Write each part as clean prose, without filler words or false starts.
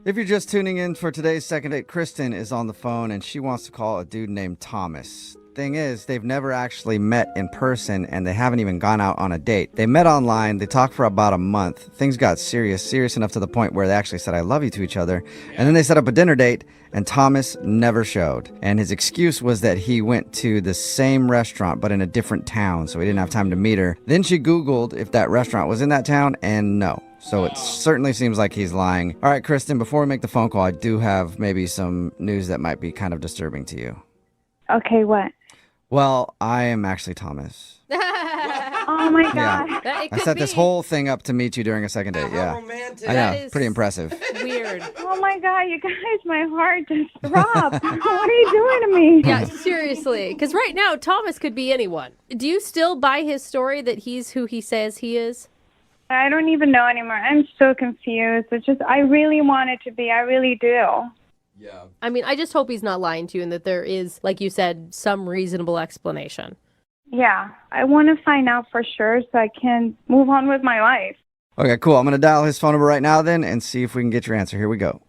If you're just tuning in for today's second date, Kristen is on the phone and she wants to call a dude named Thomas. Thing is, they've never actually met in person and they haven't even gone out on a date. They met online, they talked for about a month. Things got serious enough to the point where they actually said I love you to each other. And then they set up a dinner date and Thomas never showed. And his excuse was that he went to the same restaurant but in a different town, so he didn't have time to meet her. Then she Googled if that restaurant was in that town and no. So it certainly seems like he's lying. All right, Kristen, before we make the phone call, I do have maybe some news that might be kind of disturbing to you. Okay, what? Well, I am actually Thomas. Oh my God. Yeah. I set this whole thing up to meet you during a second date. Yeah. Romantic. I know. Pretty impressive. Weird. Oh my God, you guys, my heart just throbbed. What are you doing to me? Yeah, seriously. Because right now, Thomas could be anyone. Do you still buy his story that he's who he says he is? I don't even know anymore. I'm so confused. It's just, I really want it to be. I really do. Yeah. I mean, I just hope he's not lying to you and that there is, like you said, some reasonable explanation. Yeah, I want to find out for sure so I can move on with my life. Okay, cool. I'm going to dial his phone number right now then and see if we can get your answer. Here we go.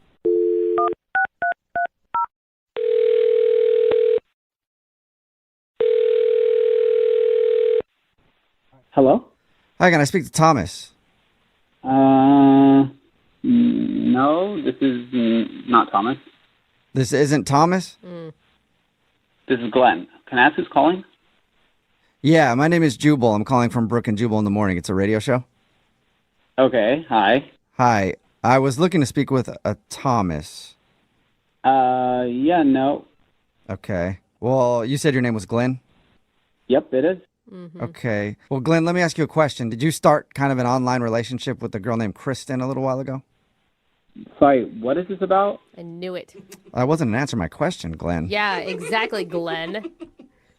Hello? Hi, can I speak to Thomas? No, this is not Thomas. This isn't Thomas? This is Glenn. Can I ask who's calling? Yeah, my name is Jubal. I'm calling from Brooke and Jubal in the morning. It's a radio show. Okay, hi. Hi. I was looking to speak with a Thomas. Yeah, no. Okay. Well, you said your name was Glenn? Yep, it is. Okay. Well, Glenn, let me ask you a question. Did you start kind of an online relationship with a girl named Kristen a little while ago? Sorry, what is this about? I knew it. That wasn't an answer to my question, Glenn. Yeah, exactly, Glenn.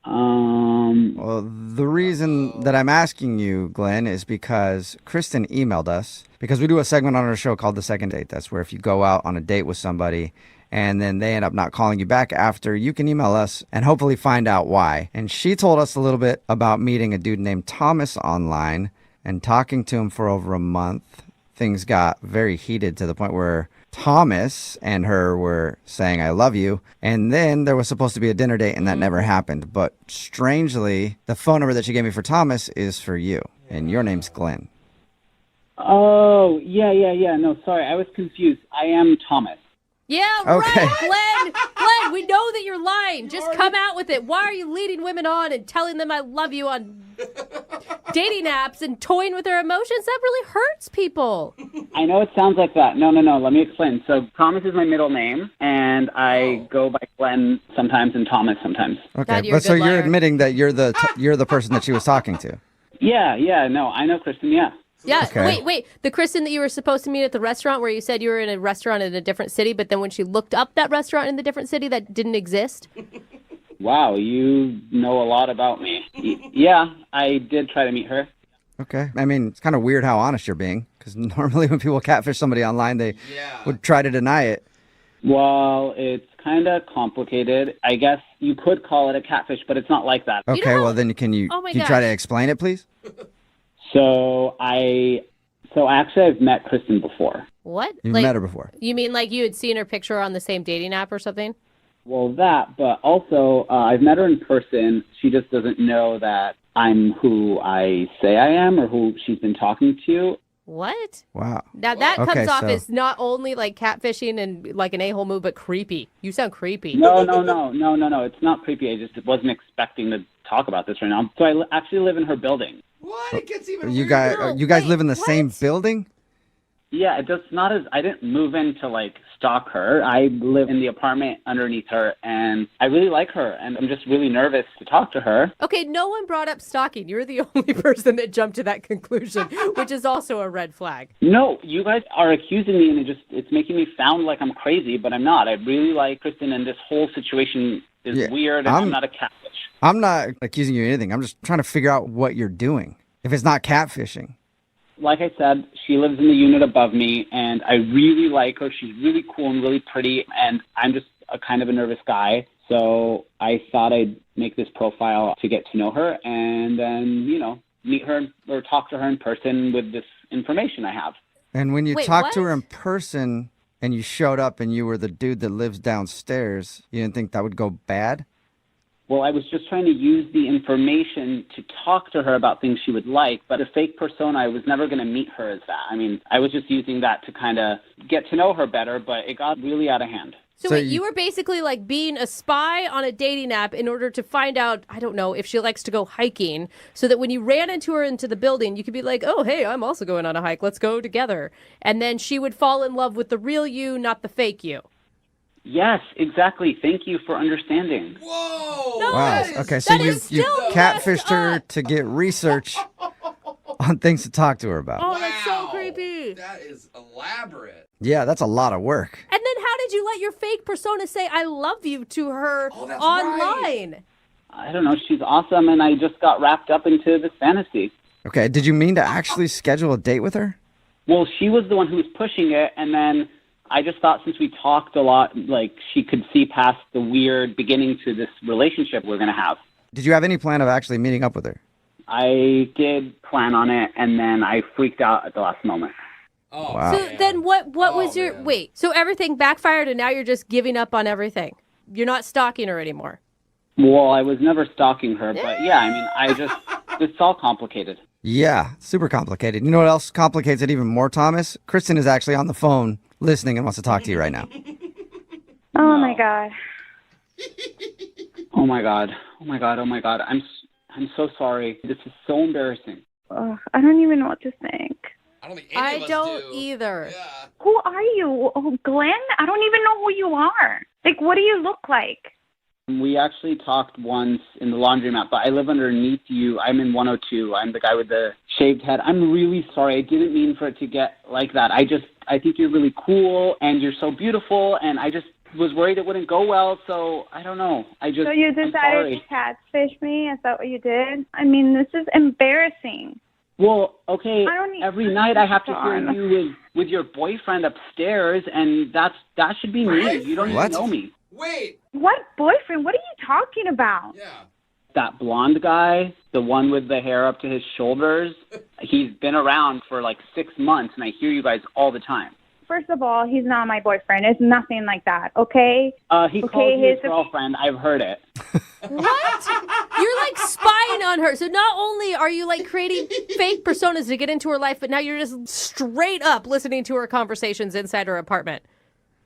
Well, the reason that I'm asking you, Glenn, is because Kristen emailed us. Because we do a segment on our show called The Second Date. That's where if you go out on a date with somebody and then they end up not calling you back after, you can email us and hopefully find out why. And she told us a little bit about meeting a dude named Thomas online and talking to him for over a month. Things got very heated to the point where Thomas and her were saying, I love you. And then there was supposed to be a dinner date and that never happened. But strangely, the phone number that she gave me for Thomas is for you. And your name's Glenn. Oh, yeah. No, sorry, I was confused. I am Thomas. Yeah, Okay. right, Glenn, we know that you're lying. Just come out with it. Why are you leading women on and telling them I love you on dating apps and toying with their emotions? That really hurts people. I know it sounds like that. No, let me explain. So Thomas is my middle name, and I go by Glenn sometimes and Thomas sometimes. Okay, God, you're a but so good you're liar. admitting that you're the person that she was talking to. Yeah, no, I know Kristen, yeah. Yeah, Okay. wait. The Kristen that you were supposed to meet at the restaurant where you said you were in a restaurant in a different city, but then when she looked up that restaurant in the different city, that didn't exist? Wow, you know a lot about me. Yeah, I did try to meet her. Okay. I mean, it's kind of weird how honest you're being, because normally when people catfish somebody online, they would try to deny it. Well, it's kind of complicated. I guess you could call it a catfish, but it's not like that. Okay, well then can you Oh my can you try to gosh. explain it, please? So actually I've met Kristen before. What? You've met her before. You mean like you had seen her picture on the same dating app or something? Well, that, but also I've met her in person. She just doesn't know that I'm who I say I am or who she's been talking to. What? Wow. Now that Okay, comes off so- as not only like catfishing and like an a-hole move, but creepy. You sound creepy. No. It's not creepy. I just wasn't expecting to talk about this right now. So I actually live in her building. What? It gets even You weirder. guys you guys wait, live in the what? same building? Yeah, it does not as I didn't move in to like stalk her. I live in the apartment underneath her, and I really like her, and I'm just really nervous to talk to her. Okay, no one brought up stalking. You're the only person that jumped to that conclusion, which is also a red flag. No, you guys are accusing me, and it's making me sound like I'm crazy, but I'm not. I really like Kristen, and this whole situation is Yeah, weird, and I'm not a catfish. I'm not accusing you of anything. I'm just trying to figure out what you're doing. If it's not catfishing. Like I said, she lives in the unit above me, and I really like her. She's really cool and really pretty, and I'm just a kind of a nervous guy. So I thought I'd make this profile to get to know her and then, meet her or talk to her in person with this information I have. And when you Wait, talk to what? her in person, and you showed up and you were the dude that lives downstairs, you didn't think that would go bad? Well, I was just trying to use the information to talk to her about things she would like, but a fake persona, I was never going to meet her as that. I mean, I was just using that to kind of get to know her better, but it got really out of hand. So wait, you were basically like being a spy on a dating app in order to find out, I don't know, if she likes to go hiking, so that when you ran into her into the building, you could be like, oh, hey, I'm also going on a hike. Let's go together. And then she would fall in love with the real you, not the fake you. Yes, exactly. Thank you for understanding. Whoa! No, Wow. Okay, so you still catfished messed her up. to get research on things to talk to her about. Oh, that's so Wow. creepy. That is elaborate. Yeah, that's a lot of work. And then how did you let your fake persona say I love you to her Oh, that's online? I don't know. She's awesome, and I just got wrapped up into this fantasy. Okay, did you mean to actually schedule a date with her? Well, she was the one who was pushing it, and then I just thought since we talked a lot, like she could see past the weird beginning to this relationship we're going to have. Did you have any plan of actually meeting up with her? I did plan on it, and then I freaked out at the last moment. Oh, Wow. So man. then what was Oh, your man. wait, so everything backfired and now you're just giving up on everything. You're not stalking her anymore. Well, I was never stalking her, but yeah, I mean, it's all complicated. Yeah, super complicated. You know what else complicates it even more, Thomas? Kristen is actually on the phone listening and wants to talk to you right now. Oh my God. Oh my god. Oh my god. Oh my god. I'm so sorry. This is so embarrassing. Ugh, I don't even know what to think. I don't think any I of us don't do. either. Yeah. Who are you? Oh, Glenn? I don't even know who you are. Like, what do you look like? We actually talked once in the laundromat, but I live underneath you. I'm in 102. I'm the guy with the shaved head. I'm really sorry. I didn't mean for it to get like that. I think you're really cool and you're so beautiful, and I just was worried it wouldn't go well, so I don't know. So you I'm decided sorry. to catfish me? Is that what you did? I mean, this is embarrassing. Well, okay, I don't need- every night I have to Darn. hear you with your boyfriend upstairs, and that should be me. You don't What? even know me. Wait. What boyfriend? What are you talking about? Yeah. That blonde guy, the one with the hair up to his shoulders, he's been around for like 6 months, and I hear you guys all the time. First of all, he's not my boyfriend. It's nothing like that, okay? He Okay, calls you his here's the- girlfriend. I've heard it. What? You're like spying on her. So not only are you like creating fake personas to get into her life, but now you're just straight up listening to her conversations inside her apartment.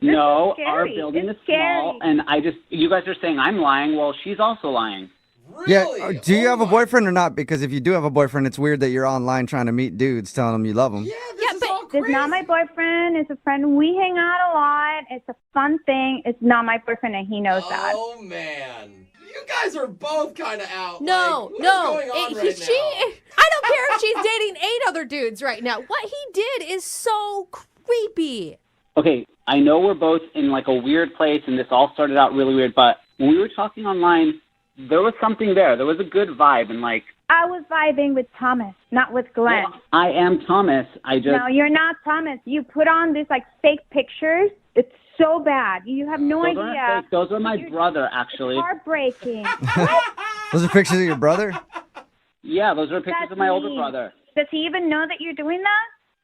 No, scary. our building It's is small, scary. and you guys are saying I'm lying. Well, she's also lying. Really? Yeah, do you Oh have a my- boyfriend or not? Because if you do have a boyfriend, it's weird that you're online trying to meet dudes telling them you love them. Yeah, this Yeah, is but- all It's crazy. not my boyfriend. It's a friend. We hang out a lot. It's a fun thing. It's not my boyfriend, and he knows that. Oh, man. You guys are both kind of out. No, like, no. What's going on right she, now? I don't care if she's dating 8 other dudes right now. What he did is so creepy. Okay, I know we're both in like a weird place, and this all started out really weird, but when we were talking online, there was something there. There was a good vibe, and like, I was vibing with Thomas, not with Glenn. well, I am Thomas. I just, No, you're not Thomas. You put on this like fake pictures. It's so bad. You have no those aren't idea. fake. Those are my You're- brother, actually. Heartbreaking. Those are pictures of your brother? Yeah, those are pictures That's of my older mean. brother. Does he even know that you're doing that?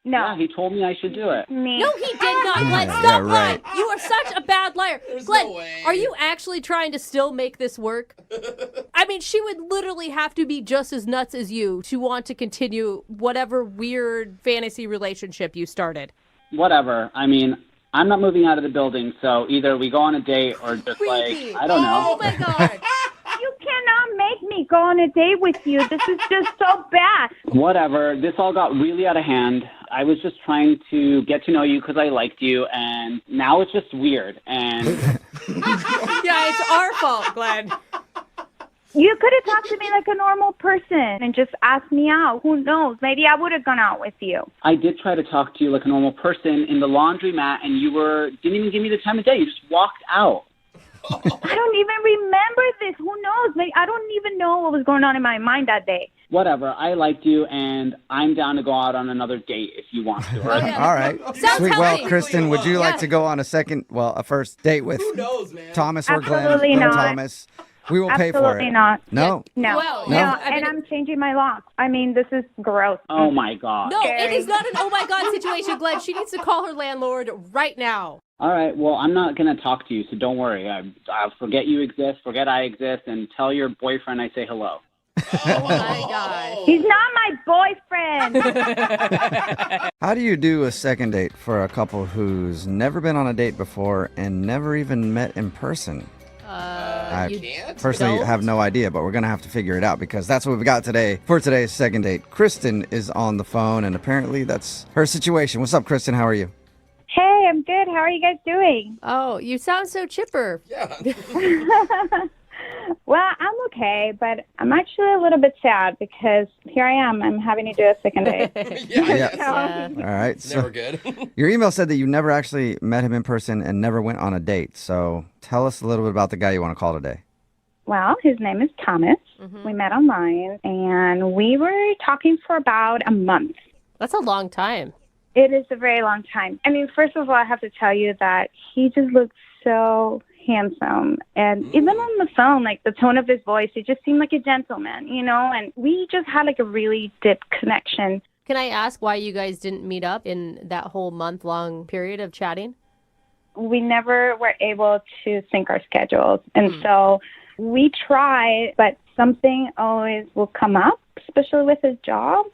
No. Yeah, he told me I should do it. Me. No, he did not. Glenn, Yeah, stop right. lying. You are such a bad liar. There's Glenn, no way. are you actually trying to still make this work? I mean, she would literally have to be just as nuts as you to want to continue whatever weird fantasy relationship you started. Whatever. I mean, I'm not moving out of the building, so either we go on a date or just Creepy. like, I don't Oh know. my God. You cannot make me go on a date with you. This is just so bad. Whatever. This all got really out of hand. I was just trying to get to know you because I liked you, and now it's just weird. And Yeah, it's our fault, Glenn. You could have talked to me like a normal person and just asked me out. Who knows? Maybe I would have gone out with you. I did try to talk to you like a normal person in the laundromat, and you didn't even give me the time of day. You just walked out. I don't even remember this. Who knows? Maybe I don't even know what was going on in my mind that day. Whatever. I liked you, and I'm down to go out on another date if you want to. Oh, yeah. All right. Sounds Sweet. Well, healthy. Kristen, would you like Yeah. to go on a first date with Who knows, man? Thomas or Glenn? Absolutely Glenn not. Thomas. We will pay for it. Absolutely not. No. No, Well, no, yeah, I mean, and I'm changing my lock. I mean, this is gross. Oh my God. No, it Scary. is not an oh my God situation, Glenn. She needs to call her landlord right now. All right, well, I'm not going to talk to you, so don't worry. I'll forget you exist, forget I exist, and tell your boyfriend I say hello. Oh my gosh. He's not my boyfriend. How do you do a second date for a couple who's never been on a date before and never even met in person? I You can't? personally don't? have no idea, but we're going to have to figure it out because that's what we've got today for today's second date. Kristen is on the phone, and apparently that's her situation. What's up, Kristen? How are you? Hey, I'm good. How are you guys doing? Oh, you sound so chipper. Yeah. Well, I'm okay, but I'm actually a little bit sad because here I am. I'm having to do a second date. Yeah. Yeah. All right. It's never good. Your email said that you never actually met him in person and never went on a date. So tell us a little bit about the guy you want to call today. Well, his name is Thomas. We met online, and we were talking for about a month. That's a long time. It is a very long time. I mean, first of all, I have to tell you that he just looks so handsome. And even on the phone, like the tone of his voice, it just seemed like a gentleman, you know? And we just had like a really deep connection. Can I ask why you guys didn't meet up in that whole month-long period of chatting? We never were able to sync our schedules. And so we tried, but something always will come up, especially with his job.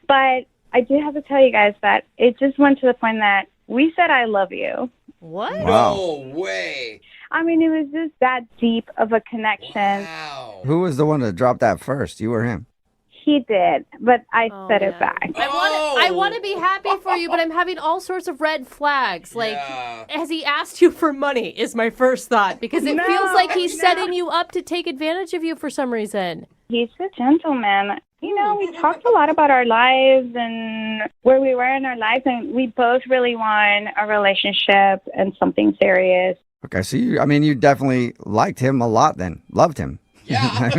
But I do have to tell you guys that it just went to the point that we said, I love you. What? Wow. No way. I mean, it was just that deep of a connection. Wow. Who was the one to drop that first? You or him? He did, but I Oh, said man. it back. I want to be happy for you, but I'm having all sorts of red flags. Like, Yeah. has he asked you for money is my first thought, because it No, feels like he's no. setting you up to take advantage of you for some reason. He's a gentleman. You know, we talked a lot about our lives and where we were in our lives, and we both really want a relationship and something serious. Okay, so you definitely liked him a lot then. Loved him. Yeah.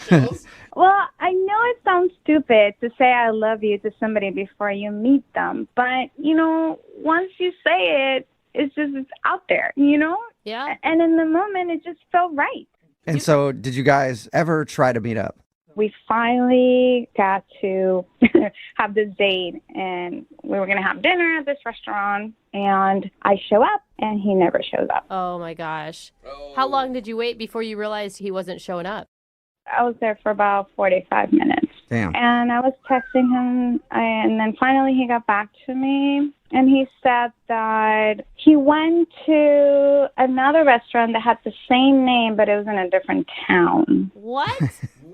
Chills. Well, I know it sounds stupid to say I love you to somebody before you meet them, but, you know, once you say it, it's out there, you know? Yeah. And in the moment, it just felt right. And so did you guys ever try to meet up? We finally got to have this date, and we were going to have dinner at this restaurant, and I show up, and he never shows up. Oh my gosh. Oh. How long did you wait before you realized he wasn't showing up? I was there for about 45 minutes, Damn. and I was texting him, and then finally he got back to me, and he said that he went to another restaurant that had the same name, but it was in a different town. What?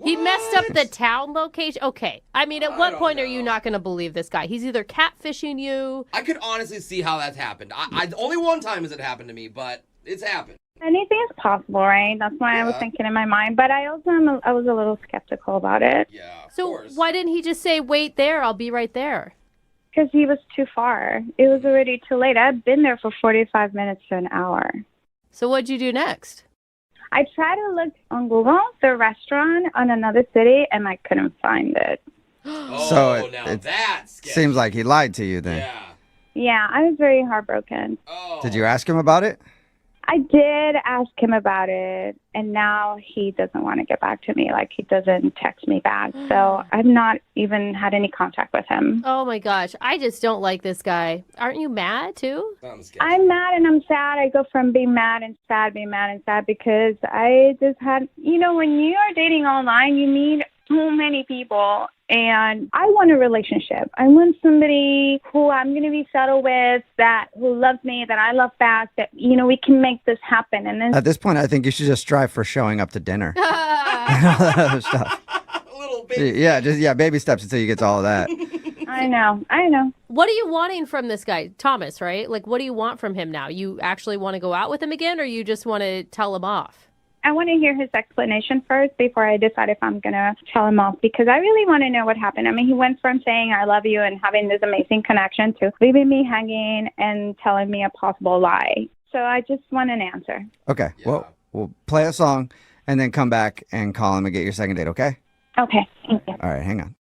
He messed up the town location? Okay. I mean, at what don't point are you know. not going to believe this guy? He's either catfishing you. I could honestly see how that's happened. I only one time has it happened to me, but it's happened. Anything is possible, right? That's why I was Yeah. thinking in my mind, but I also I was a little skeptical about it Yeah. Of So course. why didn't he just say, wait there, I'll be right there? because he was too far. It was already too late. I'd been there for 45 minutes to an hour. So what'd you do next? I tried to look on Google the restaurant on another city, and I couldn't find it. Oh, So now it that's sketchy. Seems like he lied to you then. Yeah. Yeah, I was very heartbroken. Oh. Did you ask him about it? I did ask him about it, and now he doesn't want to get back to me. Like, he doesn't text me back. So I've not even had any contact with him. Oh my gosh, I just don't like this guy. Aren't you mad too? Sounds sketchy. I'm mad and I'm sad. I go from being mad and sad, because I just had, you know, when you are dating online, you meet so many people, and I want a relationship. I want somebody who I'm going to be settled with, who loves me, that I love back, that, you know, we can make this happen. And then At this point, I think you should just strive for showing up to dinner. Other stuff. A little bit. Yeah, baby steps until you get to all of that. I know. What are you wanting from this guy? Thomas, right? Like, what do you want from him now? You actually want to go out with him again, or you just want to tell him off? I want to hear his explanation first before I decide if I'm going to tell him off, because I really want to know what happened. I mean, he went from saying I love you and having this amazing connection to leaving me hanging and telling me a possible lie. So I just want an answer. Okay, well, we'll play a song and then come back and call him and get your second date, okay? Okay, thank you. All right, hang on.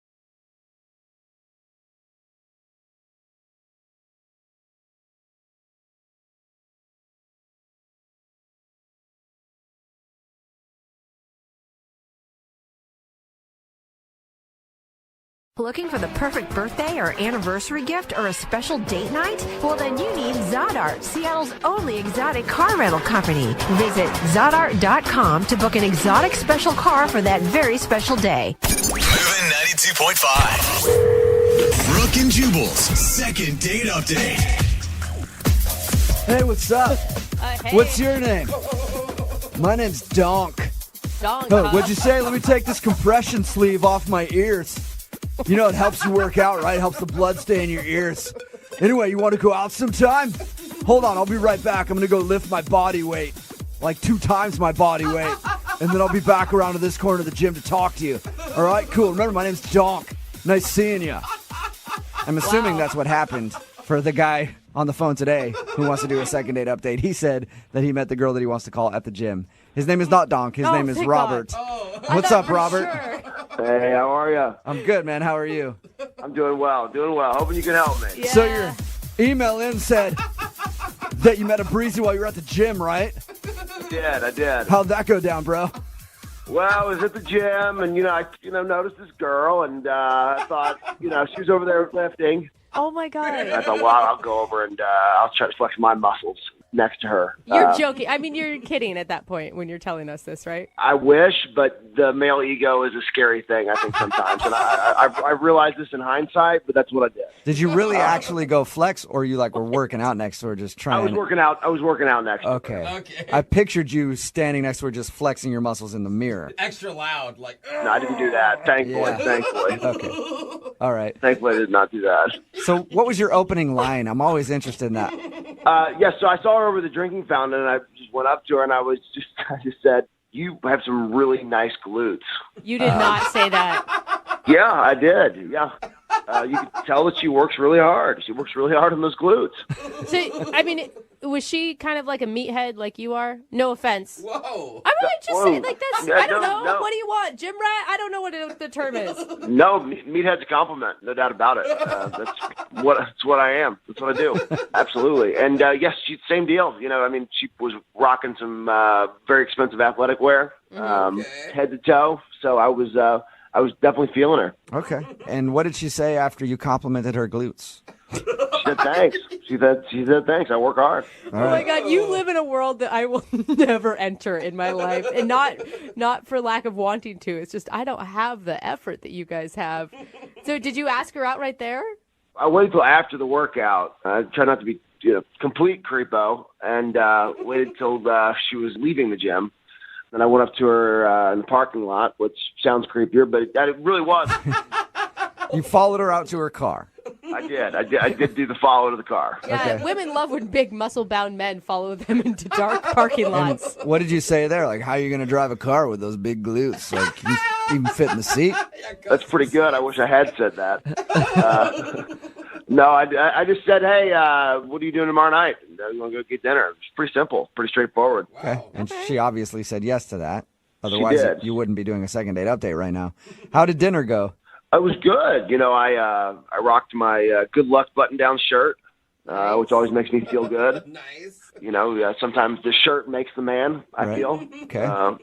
Looking for the perfect birthday or anniversary gift or a special date night? Well, then you need Zodart, Seattle's only exotic car rental company. Visit Zodart.com to book an exotic special car for that very special day. Moving 92.5. Brooke and Jubal's second date update. Hey, what's up? Hey. What's your name? My name's Donk. Donk, Oh, what'd you say? Let me take this compression sleeve off my ears. You know, it helps you work out, right? It helps the blood stay in your ears. Anyway, you want to go out sometime? Hold on, I'll be right back. I'm going to go lift my body weight, like 2 times my body weight. And then I'll be back around to this corner of the gym to talk to you. All right, cool. Remember, my name's Donk. Nice seeing you. I'm assuming that's what happened for the guy on the phone today who wants to do a second date update. He said that he met the girl that he wants to call at the gym. His name is not Donk. His name is thank Robert. What's up, Robert? Sure. Hey, how are you? I'm good, man. How are you? I'm doing well, Hoping you can help me. Yeah. So your email in said that you met a breezy while you were at the gym, right? I did. How'd that go down, bro? Well, I was at the gym, and I noticed this girl, and I thought, she was over there lifting. Oh my God. I thought, well, I'll go over and I'll try to flex my muscles next to her. You're joking. I mean, you're kidding at that point when you're telling us this, right? I wish, but the male ego is a scary thing, I think, sometimes. And I realized this in hindsight, but that's what I did. Did you really actually go flex, or you were working out next to her just trying? I was working out next to her. Okay. I pictured you standing next to her just flexing your muscles in the mirror. Extra loud, like. No, I didn't do that. Thankfully. Okay. All right. Thankfully, I did not do that. So what was your opening line? I'm always interested in that. So I saw her over the drinking fountain, and I just went up to her, and I just said, "You have some really nice glutes." You did not say that. Yeah, I did. Yeah. You could tell that she works really hard. She works really hard on those glutes. So, I mean, was she kind of like a meathead like you are? No offense. Whoa. I might just say, like, that's, Yeah, I don't know. no. What do you want? Gym rat? I don't know what the term is. No, meathead's a compliment, no doubt about it. That's what I am. That's what I do. Absolutely. And yes, same deal. She was rocking some very expensive athletic wear, head to toe. So I was definitely feeling her. Okay. And what did she say after you complimented her glutes? She said thanks. She said thanks. I work hard. All Oh my right. God, you live in a world that I will never enter in my life, and not for lack of wanting to. It's just I don't have the effort that you guys have. So, did you ask her out right there? I waited till after the workout. I try not to be complete creepo, and waited till she was leaving the gym. Then I went up to her in the parking lot, which sounds creepier, but it really was. You followed her out to her car. I did do the follow to the car. Yeah, Okay. women love when big muscle-bound men follow them into dark parking lots. What did you say there? Like, how are you going to drive a car with those big glutes? Like, you even fit in the seat? That's pretty good. I wish I had said that. No, I just said, hey, what are you doing tomorrow night? You want to go get dinner? It's pretty simple, pretty straightforward. Okay. And she obviously said yes to that. Otherwise, did. you wouldn't be doing a second date update right now. How did dinner go? It was good. I rocked my good luck button-down shirt, which always makes me feel good. Nice. Sometimes the shirt makes the man, I Right. feel. Okay.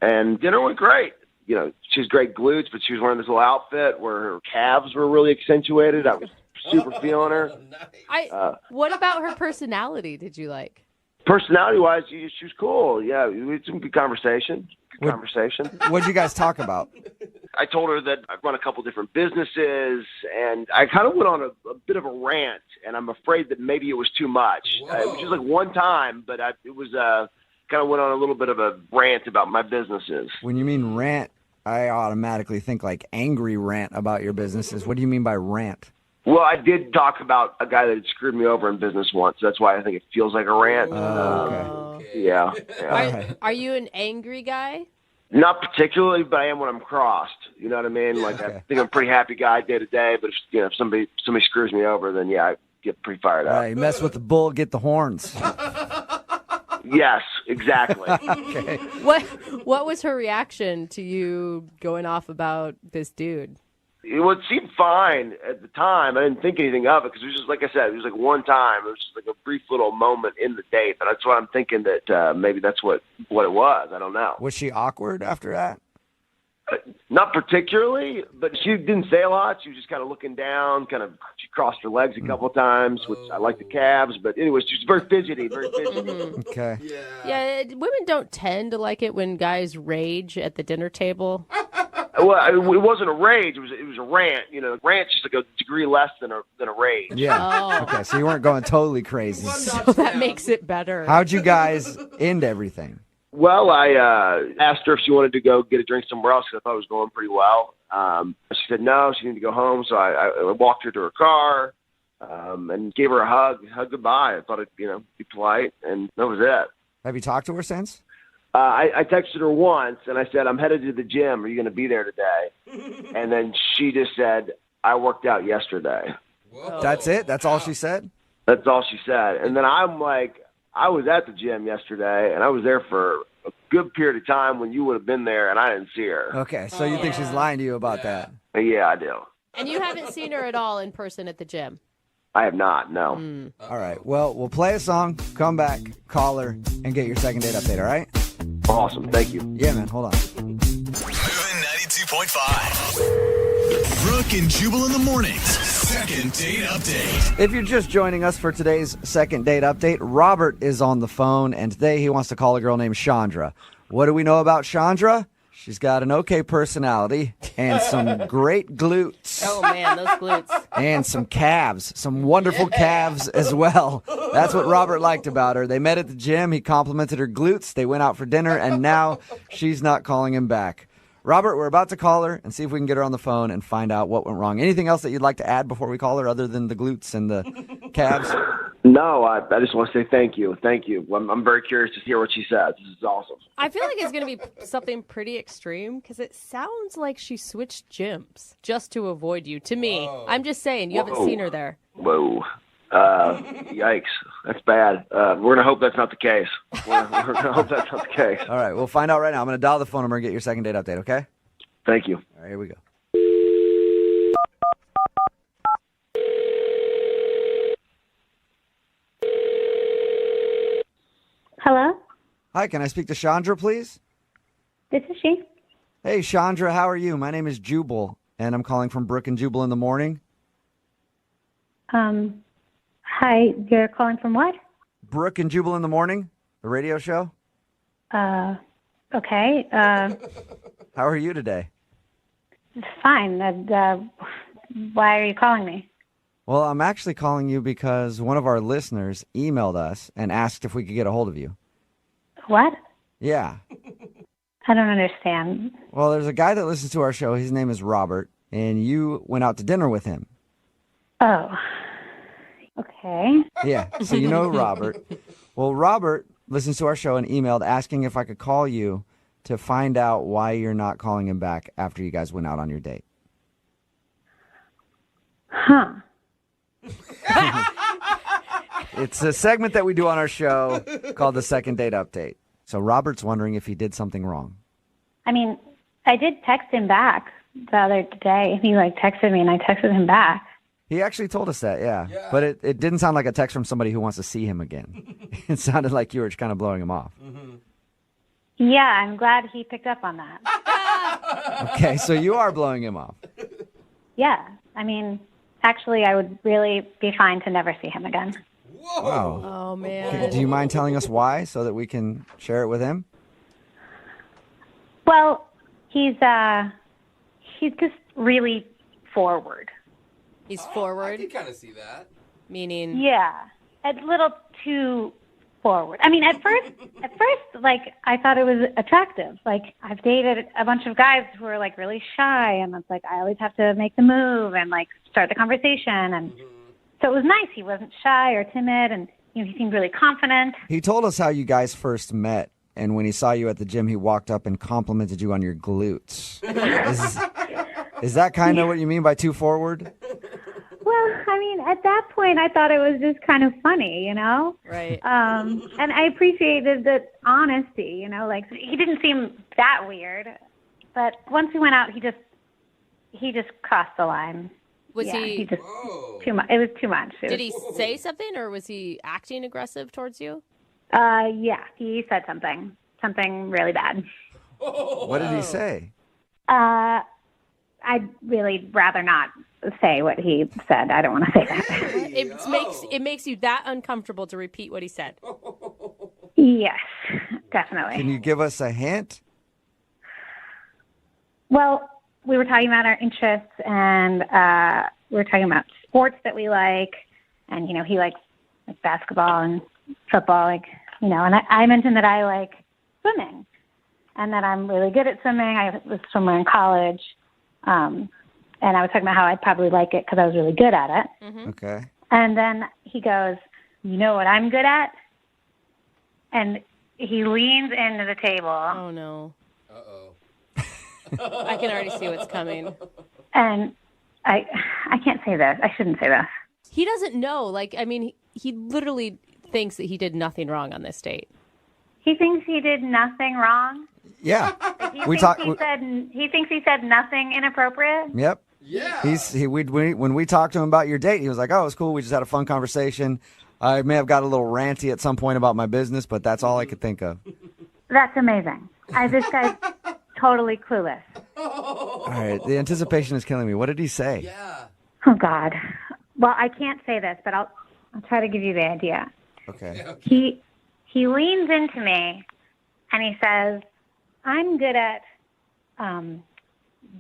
And dinner went great. She has great glutes, but she was wearing this little outfit where her calves were really accentuated. I was super feeling her. Nice. What about her personality did you like? Personality-wise, she was cool. Yeah, we had some good conversation. What did you guys talk about? I told her that I run a couple different businesses, and I kind of went on a bit of a rant, and I'm afraid that maybe it was too much. It was just like one time, but it was kind of went on a little bit of a rant about my businesses. When you mean rant, I automatically think like angry rant about your businesses. What do you mean by rant? Well, I did talk about a guy that had screwed me over in business once. That's why I think it feels like a rant. Okay. Yeah. Are you an angry guy? Not particularly, but I am when I'm crossed. You know what I mean? Like I think I'm a pretty happy guy day to day, but if somebody screws me over, then I get pretty fired up. You mess with the bull, get the horns. Yes, exactly. Okay. What was her reaction to you going off about this dude? It seemed fine at the time. I didn't think anything of it because it was just, like I said, it was like one time. It was just like a brief little moment in the date. But that's what I'm thinking that maybe that's what it was. I don't know. Was she awkward after that? Not particularly, but she didn't say a lot. She was just kind of looking down, she crossed her legs a couple of times, which I like the calves. But anyway, she was very fidgety, very fidgety. Okay. Yeah, women don't tend to like it when guys rage at the dinner table. Well, it wasn't a rage. It was a rant. Rant's just like a degree less than a rage. Yeah. Oh. Okay, so you weren't going totally crazy. So that makes it better. How'd you guys end everything? Well, I asked her if she wanted to go get a drink somewhere else because I thought it was going pretty well. She said no, she needed to go home. So I walked her to her car and gave her a hug goodbye. I thought it'd be polite, and that was it. Have you talked to her since? I texted her once, and I said, I'm headed to the gym. Are you going to be there today? And then she just said, I worked out yesterday. Whoa. That's it? That's all she said? That's all she said. And then I'm like, I was at the gym yesterday, and I was there for a good period of time when you would have been there, and I didn't see her. Okay, so you think she's lying to you about that? Yeah, I do. And you haven't seen her at all in person at the gym? I have not, no. All right, well, we'll play a song, come back, call her, and get your second date update, all right? Awesome. Thank you. Yeah, man, hold on. Moving 92.5. Brooke and Jubal in the mornings. Second date update. If you're just joining us for today's second date update, Robert is on the phone, and today he wants to call a girl named Chandra. What do we know about Chandra? She's got an okay personality and some great glutes. Oh, man, those glutes. And some calves, some wonderful calves as well. That's what Robert liked about her. They met at the gym. He complimented her glutes. They went out for dinner, and now she's not calling him back. Robert, we're about to call her and see if we can get her on the phone and find out what went wrong. Anything else that you'd like to add before we call her other than the glutes and the calves? No, I just want to say thank you. Thank you. I'm very curious to hear what she says. This is awesome. I feel like it's going to be something pretty extreme because it sounds like she switched gyms just to avoid you. To me, I'm just saying, you haven't seen her there. Whoa. Yikes. That's bad. We're going to hope that's not the case. We're going to hope that's not the case. All right, we'll find out right now. I'm going to dial the phone number and get your second date update, okay? Thank you. All right, here we go. Hello? Hi, can I speak to Chandra, please? This is she. Hey, Chandra, how are you? My name is Jubal, and I'm calling from Brooke and Jubal in the morning. Hi, you're calling from what? Brooke and Jubal in the morning, the radio show. Okay. How are you today? Fine. Why are you calling me? Well, I'm actually calling you because one of our listeners emailed us and asked if we could get a hold of you. What? Yeah. I don't understand. Well, there's a guy that listens to our show. His name is Robert, and you went out to dinner with him. Oh. Okay. Yeah, so you know Robert. Well, Robert listens to our show and emailed asking if I could call you to find out why you're not calling him back after you guys went out on your date. Huh. It's a segment that we do on our show called the Second Date Update. So Robert's wondering if he did something wrong. I mean, I did text him back the other day. He texted me and I texted him back. He actually told us that, yeah. But it didn't sound like a text from somebody who wants to see him again. It sounded like you were just kind of blowing him off. Mm-hmm. Yeah, I'm glad he picked up on that. Okay, so you are blowing him off. Yeah. I mean, actually, I would really be fine to never see him again. Whoa. Wow. Oh, man. Okay, do you mind telling us why so that we can share it with him? Well, he's just really forward. He's I forward, can kind of see that. meaning... Yeah, a little too forward. I mean, at first, I thought it was attractive. I've dated a bunch of guys who are really shy, and it's I always have to make the move and start the conversation, and so it was nice. He wasn't shy or timid, and he seemed really confident. He told us how you guys first met, and when he saw you at the gym, he walked up and complimented you on your glutes. Is that kind of what you mean by too forward? Well, I mean, at that point, I thought it was just kind of funny, Right. And I appreciated the honesty, he didn't seem that weird. But once we went out, he just crossed the line. Was yeah, he just Whoa. too much. It was too much. Did he say something, or was he acting aggressive towards you? Yeah, he said something really bad. What did he say? I'd really rather not say what he said. I don't want to say that. It makes you that uncomfortable to repeat what he said. Yes, definitely. Can you give us a hint? Well, we were talking about our interests, and we were talking about sports that we like, and, you know, he likes like basketball and football, like, you know, and I mentioned that I like swimming, and that I'm really good at swimming. I was a swimmer in college, and I was talking about how I'd probably like it because I was really good at it. Mm-hmm. Okay. And then he goes, you know what I'm good at? And he leans into the table. Oh, no. I can already see what's coming. And I can't say this. I shouldn't say this. He doesn't know. Like, I mean, he literally thinks that he did nothing wrong on this date. He thinks he did nothing wrong. Yeah. He thinks he said nothing inappropriate. Yep. Yeah. When we talked to him about your date, he was like, "Oh, it's cool. We just had a fun conversation. I may have got a little ranty at some point about my business, but that's all I could think of." That's amazing. This guy's totally clueless. All right. The anticipation is killing me. What did he say? Yeah. Oh God. Well, I can't say this, but I'll try to give you the idea. Okay. He leans into me and he says, "I'm good at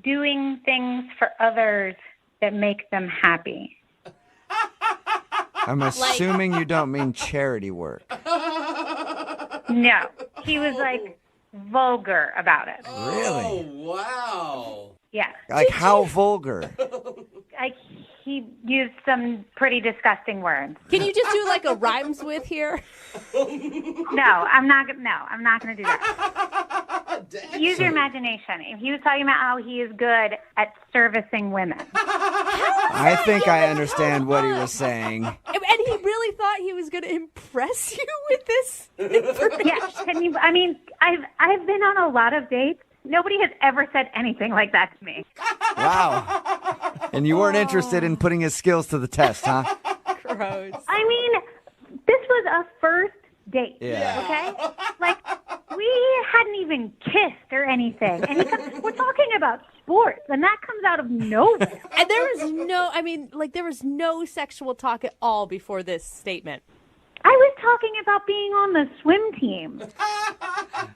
doing things for others that make them happy." I'm assuming you don't mean charity work. No, he was like vulgar about it. Really? Oh, wow. Yeah, Like how vulgar? like he used some pretty disgusting words. Can you just do like a rhymes with here? No, I'm not going to do that. Use your imagination. If he was talking about how he is good at servicing women. I think I understand what he was saying. And he really thought he was going to impress you with this information. Yeah, I mean, I've been on a lot of dates. Nobody has ever said anything like that to me. Wow. And you weren't interested in putting his skills to the test, huh? Gross. I mean, this was a first date. Yeah. Okay? Like, we hadn't even kissed or anything. And we're talking about sports, and that comes out of nowhere. And there was no sexual talk at all before this statement. I was talking about being on the swim team.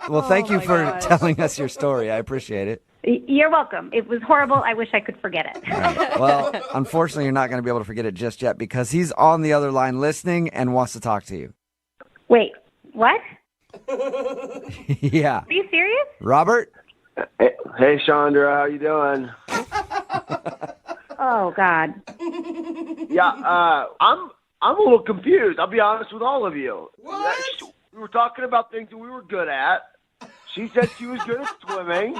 Well, thank you my for gosh. telling us your story. I appreciate it. You're welcome. It was horrible. I wish I could forget it. Well, unfortunately, you're not going to be able to forget it just yet because he's on the other line listening and wants to talk to you. Wait, what? Yeah. Are you serious? Robert? Hey, Chandra, how you doing? Oh, God. Yeah, I'm a little confused. I'll be honest with all of you. What? We were talking about things that we were good at. She said she was good at swimming.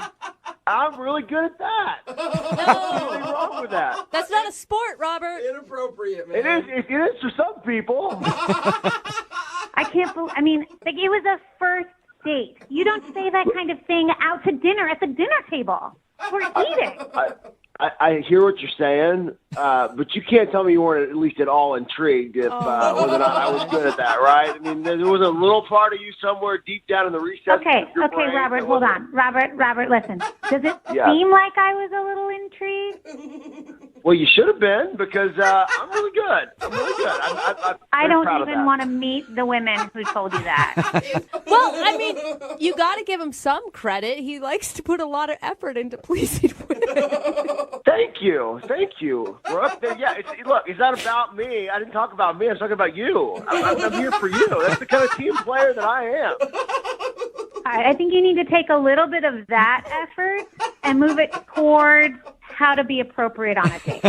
I'm really good at that. What's really wrong with that? That's not a sport, Robert. Inappropriate, man. It is for some people. I can't believe, like, it was a first date. You don't say that kind of thing out to dinner at the dinner table. We're eating. I hear what you're saying, but you can't tell me you weren't at least at all intrigued if whether or not I was good at that, right? I mean, there was a little part of you somewhere deep down in the recesses Okay, of your brain Robert, that hold wasn't- on. Robert, listen. Does it Yeah. seem like I was a little intrigued? Well, you should have been because I'm really good. I'm really good. I'm I very don't proud of even that. want to meet the women who told you that. Well, you got to give him some credit. He likes to put a lot of effort into pleasing women. Thank you, Brooke. Yeah, look, it's not about me. I didn't talk about me. I'm talking about you. I'm here for you. That's the kind of team player that I am. All right, I think you need to take a little bit of that effort and move it towards how to be appropriate on a date.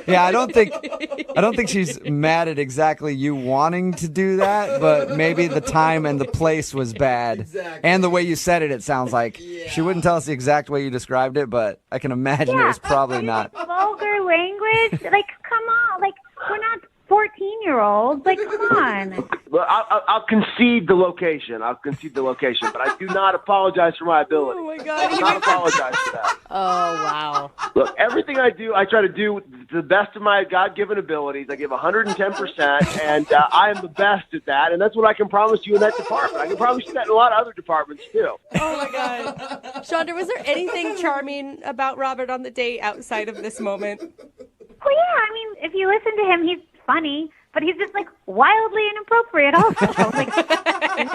Yeah, I don't think she's mad at exactly you wanting to do that, but maybe the time and the place was bad. Exactly. And the way you said it sounds like she wouldn't tell us the exact way you described it, but I can imagine it was probably not. Vulgar language? Like, come on. Like, we're not 14 9-year-olds. Like, come on. Well, I'll concede the location. But I do not apologize for my ability. Oh, my God. I do not apologize for that. Oh, wow. Look, everything I do, I try to do to the best of my God-given abilities. I give 110%, and I am the best at that, and that's what I can promise you in that department. I can promise you that in a lot of other departments, too. Oh, my God. Chandra, was there anything charming about Robert on the date outside of this moment? Well, yeah, I mean, if you listen to him, he's funny, but he's just, like, wildly inappropriate also. Like,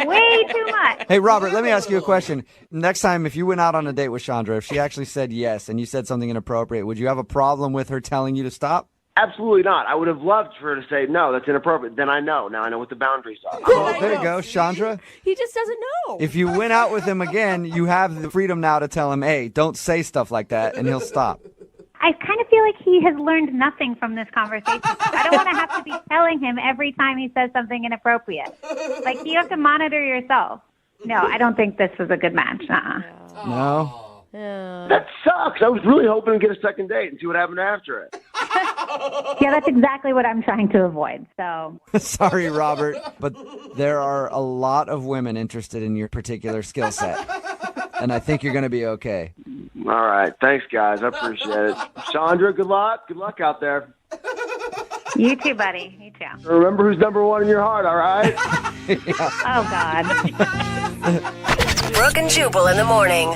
way too much. Hey, Robert, let me ask you a question. Next time, if you went out on a date with Chandra, if she actually said yes and you said something inappropriate, would you have a problem with her telling you to stop? Absolutely not. I would have loved for her to say, no, that's inappropriate. Then I know. Now I know what the boundaries are. Well, there you go, Chandra. He just doesn't know. If you went out with him again, you have the freedom now to tell him, hey, don't say stuff like that, and he'll stop. I kind of feel like he has learned nothing from this conversation. I don't want to have to be telling him every time he says something inappropriate. Like, you have to monitor yourself. No, I don't think this was a good match. No? That sucks. I was really hoping to get a second date and see what happened after it. Yeah, that's exactly what I'm trying to avoid. So Sorry, Robert, but there are a lot of women interested in your particular skill set. And I think you're going to be okay. All right. Thanks, guys. I appreciate it. Chandra, good luck. Good luck out there. you too, buddy. You too. Remember who's number one in your heart, all right? Oh, God. Brooke and Jubal in the morning.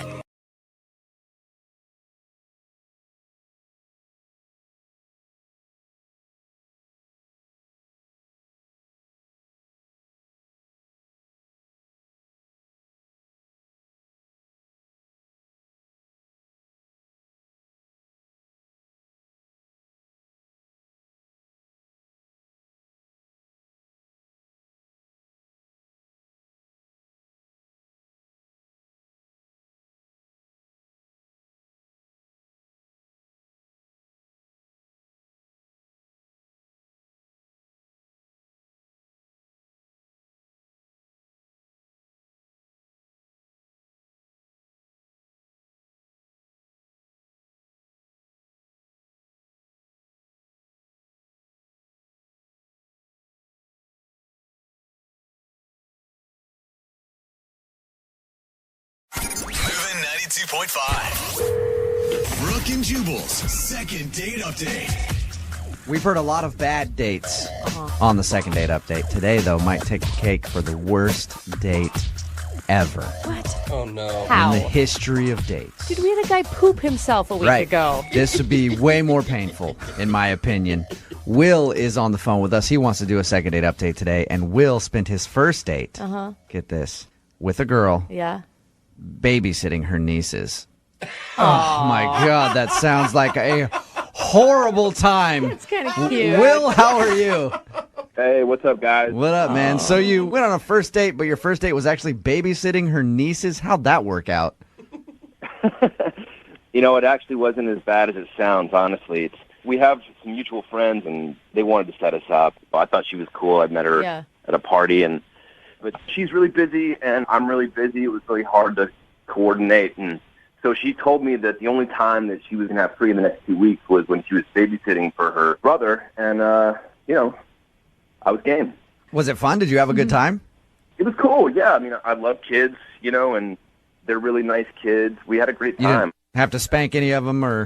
Moving 92.5. Brooke and Jubal's second date update. We've heard a lot of bad dates on the second date update. Today, though, might take the cake for the worst date ever What? Oh, no. How? in the history of dates. Dude, we had a guy poop himself a week ago. This would be way more painful, in my opinion. Will is on the phone with us. He wants to do a second date update today, and Will spent his first date, get this, with a girl Yeah. babysitting her nieces. Oh, my God, that sounds like a horrible time. It's kind of cute. Will, how are you? Hey, what's up, guys? What up, man? So you went on a first date, but your first date was actually babysitting her nieces? How'd that work out? You know, it actually wasn't as bad as it sounds, honestly. We have some mutual friends, and they wanted to set us up. I thought she was cool. I met her at a party, but she's really busy, and I'm really busy. It was really hard to coordinate, and so she told me that the only time that she was going to have free in the next 2 weeks was when she was babysitting for her brother, and, you know, I was game. Was it fun? Did you have a good time? It was cool, yeah. I mean, I love kids, you know, and they're really nice kids. We had a great You time. didn't have to spank any of them or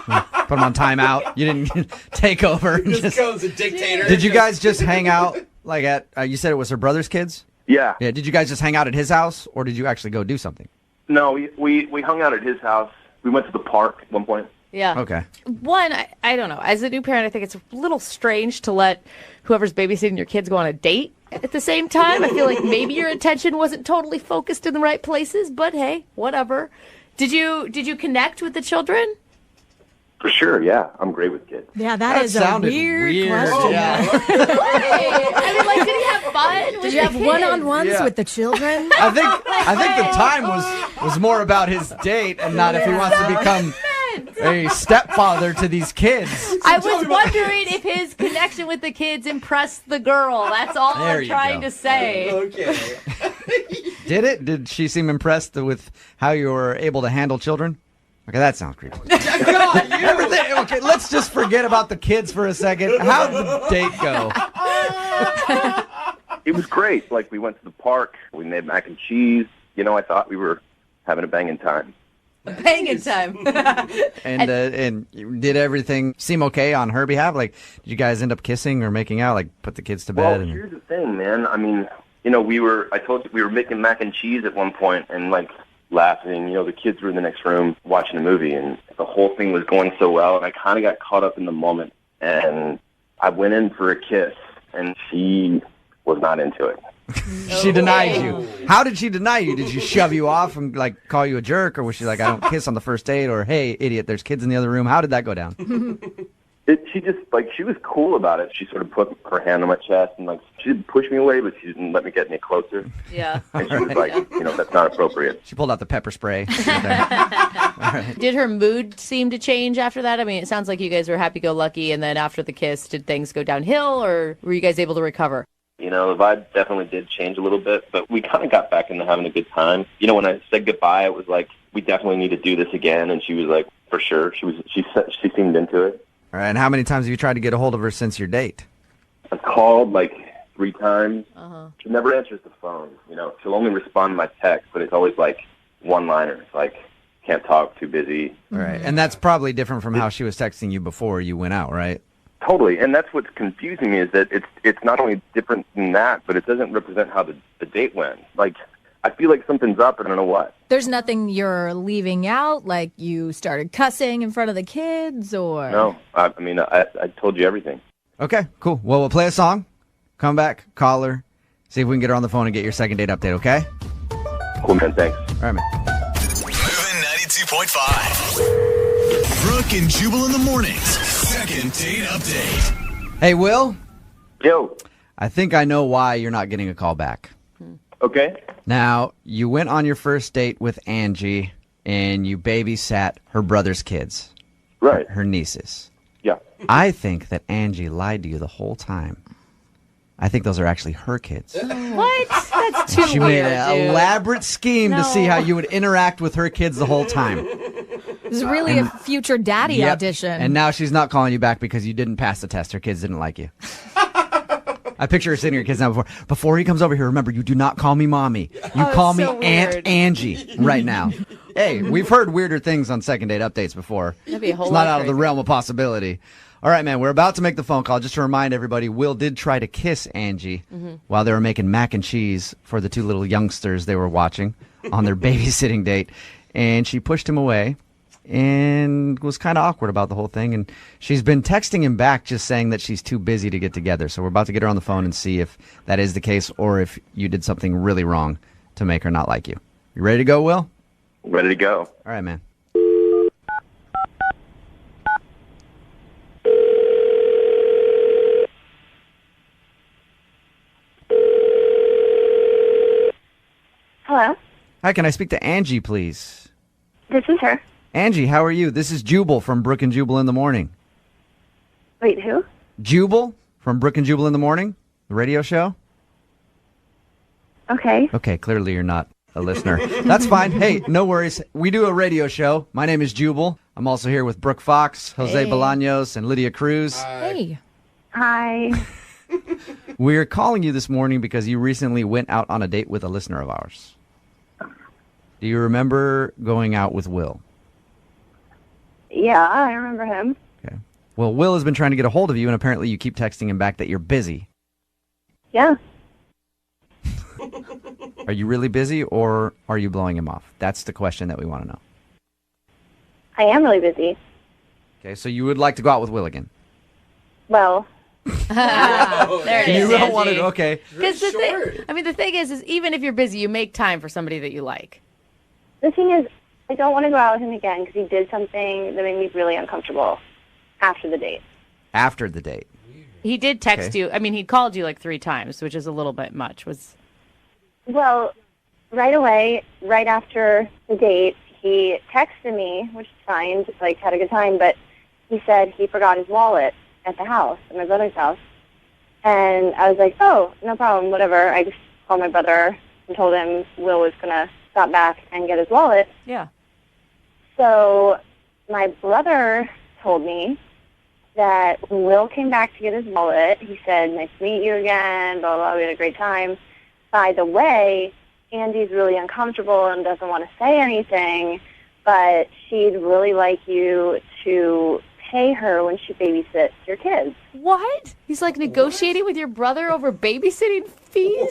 put them on timeout? You didn't take over? And Just goes a dictator. Did you guys just hang out, like at, you said it was her brother's kids? Yeah. Yeah, did you guys just hang out at his house, or did you actually go do something? No, we hung out at his house. We went to the park at one point. Yeah. Okay. One, I don't know. As a new parent, I think it's a little strange to let whoever's babysitting your kids go on a date at the same time. I feel like maybe your attention wasn't totally focused in the right places, but hey, whatever. Did you connect with the children? For sure, yeah. I'm great with kids. Yeah, that is a sounded weird question. Yeah. I mean, like, did he have fun? Did you have one-on-ones Yeah. with the children? I think the time was more about his date and not if he wants to become a stepfather to these kids. I was wondering if his connection with the kids impressed the girl. That's all There I'm you trying go. to say. Okay. Did it? Did she seem impressed with how you were able to handle children? Okay, that sounds creepy. God, you. Everything. Okay, let's just forget about the kids for a second. How'd the date go? It was great. Like, we went to the park. We made mac and cheese. You know, I thought we were having a banging time. Banging time. And did everything seem okay on her behalf? Like, did you guys end up kissing or making out? Like, put the kids to bed? Well, here's the thing, man. I mean, you know, I told you we were making mac and cheese at one point and, like, laughing. You know, the kids were in the next room watching a movie, and the whole thing was going so well, and I kind of got caught up in the moment. And I went in for a kiss, and she was not into it. She denied you. How did she deny you? Did she shove you off and like call you a jerk, or was she like, I don't kiss on the first date, or hey, idiot, there's kids in the other room? How did that go down? She just, like, she was cool about it. She sort of put her hand on my chest and, like, she didn't push me away, but she didn't let me get any closer. Yeah. And she was like, you know, that's not appropriate. She pulled out the pepper spray. Did her mood seem to change after that? I mean, it sounds like you guys were happy-go-lucky, and then after the kiss, did things go downhill, or were you guys able to recover? You know, the vibe definitely did change a little bit, but we kind of got back into having a good time. You know, when I said goodbye, it was like, we definitely need to do this again, and she was like, for sure. She seemed into it. All right, and how many times have you tried to get a hold of her since your date? I've called like 3 times. She never answers the phone. You know, she'll only respond to my text, but it's always like one-liners, like, can't talk, too busy. All right, and that's probably different from how she was texting you before you went out, right? Totally, and that's what's confusing me is that it's not only different than that, but it doesn't represent how the date went. Like, I feel like something's up, and I don't know what. There's nothing you're leaving out, like you started cussing in front of the kids, or... No, I mean, I told you everything. Okay, cool. Well, we'll play a song, come back, call her, see if we can get her on the phone and get your second date update, okay? Cool, man, thanks. All right, man. Moving 92.5. Brooke and Jubal in the mornings. Second date update. Hey, Will? Yo. I think I know why you're not getting a call back. Okay. Now, you went on your first date with Angie, and you babysat her brother's kids. Right. Her nieces. Yeah. I think that Angie lied to you the whole time. I think those are actually her kids. What? That's too She weird, made an dude. elaborate scheme to see how you would interact with her kids the whole time. It was really a future daddy Yep. audition. And now she's not calling you back because you didn't pass the test. Her kids didn't like you. I picture her sitting here, kids now before he comes over here. Remember, you do not call me mommy. You call me so Aunt weird. Angie right now. Hey, we've heard weirder things on second date updates before. That'd be a whole It's lot not out of the crazy. realm of possibility. All right, man, we're about to make the phone call. Just to remind everybody, Will did try to kiss Angie while they were making mac and cheese for the 2 little youngsters they were watching on their babysitting date. And she pushed him away and was kind of awkward about the whole thing. And she's been texting him back just saying that she's too busy to get together. So we're about to get her on the phone and see if that is the case or if you did something really wrong to make her not like you. You ready to go, Will? Ready to go. All right, man. Hello, Hi, can I speak to Angie, please? this is her. Angie, how are you? This is Jubal from Brooke and Jubal in the Morning. Wait, who? Jubal from Brooke and Jubal in the Morning, the radio show? Okay. Okay, clearly you're not a listener. That's fine. Hey, no worries. We do a radio show. My name is Jubal. I'm also here with Brooke Fox, Jose Hey. Bolaños, and Lydia Cruz. Hey. Hi. We're calling you this morning because you recently went out on a date with a listener of ours. Do you remember going out with Will? Yeah, I remember him. Okay. Well, Will has been trying to get a hold of you, and apparently you keep texting him back that you're busy. Yeah. Are you really busy, or are you blowing him off? That's the question that we want to know. I am really busy. Okay, so you would like to go out with Will again? Well, There it You is. don't want to. Okay. Because the thing is even if you're busy, you make time for somebody that you like. the thing is, I don't want to go out with him again because he did something that made me really uncomfortable after the date. After the date. He did text Okay. you. I mean, he called you like 3 times, which is a little bit much. Well, right away, right after the date, he texted me, which is fine, just like had a good time, but he said he forgot his wallet at the house, at my brother's house. And I was like, oh, no problem, whatever. I just called my brother and told him Will was going to stop back and get his wallet. Yeah. So my brother told me that when Will came back to get his wallet, he said, "Nice to meet you again, blah, blah, we had a great time. By the way, Andy's really uncomfortable and doesn't want to say anything, but she'd really like you to pay her when she babysits your kids." What? He's like negotiating with your brother over babysitting fees?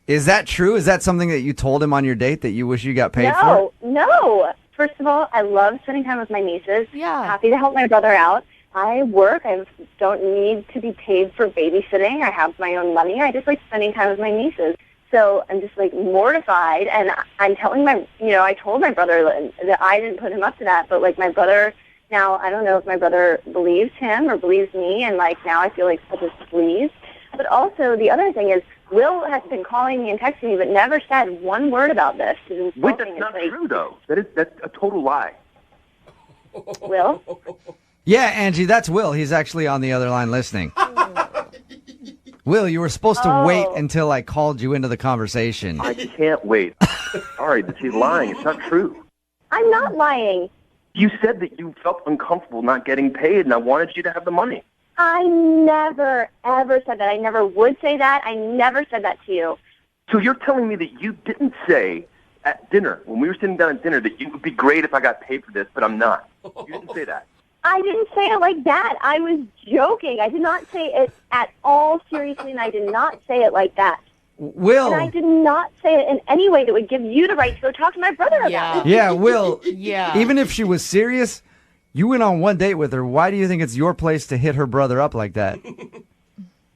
Is that true? Is that something that you told him on your date that you wish you got paid for? No. First of all, I love spending time with my nieces. Yeah. Happy to help my brother out. I work. I don't need to be paid for babysitting. I have my own money. I just like spending time with my nieces. So I'm just like mortified, and I'm telling I told my brother that I didn't put him up to that, but like my brother, now I don't know if my brother believes him or believes me, and like now I feel like such a squeeze. But also the other thing is, Will has been calling me and texting me, but never said one word about this. Wait, that's not true though. That's a total lie. Will? Yeah, Angie, that's Will. He's actually on the other line listening. Will, you were supposed to wait until I called you into the conversation. I can't wait. Sorry, she's lying. It's not true. I'm not lying. You said that you felt uncomfortable not getting paid, and I wanted you to have the money. I never, ever said that. I never would say that. I never said that to you. So you're telling me that you didn't say at dinner, when we were sitting down at dinner, that it would be great if I got paid for this, but I'm not. You didn't say that. I didn't say it like that. I was joking. I did not say it at all seriously, and I did not say it like that. Will. And I did not say it in any way that would give you the right to go talk to my brother about it. Yeah, Will. Yeah. Even if she was serious, you went on one date with her. Why do you think it's your place to hit her brother up like that?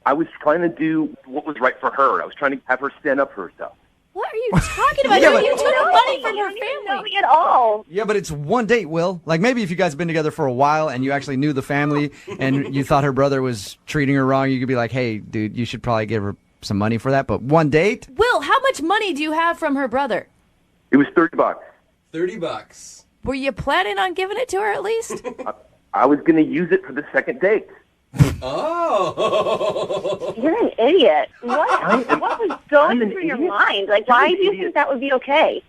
I was trying to do what was right for her. I was trying to have her stand up for herself. What are you talking about? Yeah, you but- took money from her You don't family. know me at all. Yeah, but it's one date, Will. Like maybe if you guys have been together for a while and you actually knew the family and you thought her brother was treating her wrong, you could be like, hey, dude, you should probably give her some money for that. But one date? Will, how much money do you have from her brother? It was $30. $30. Were you planning on giving it to her at least? I was going to use it for the second date. Oh. You're an idiot. What was going through your mind? Like, why do you think that would be okay?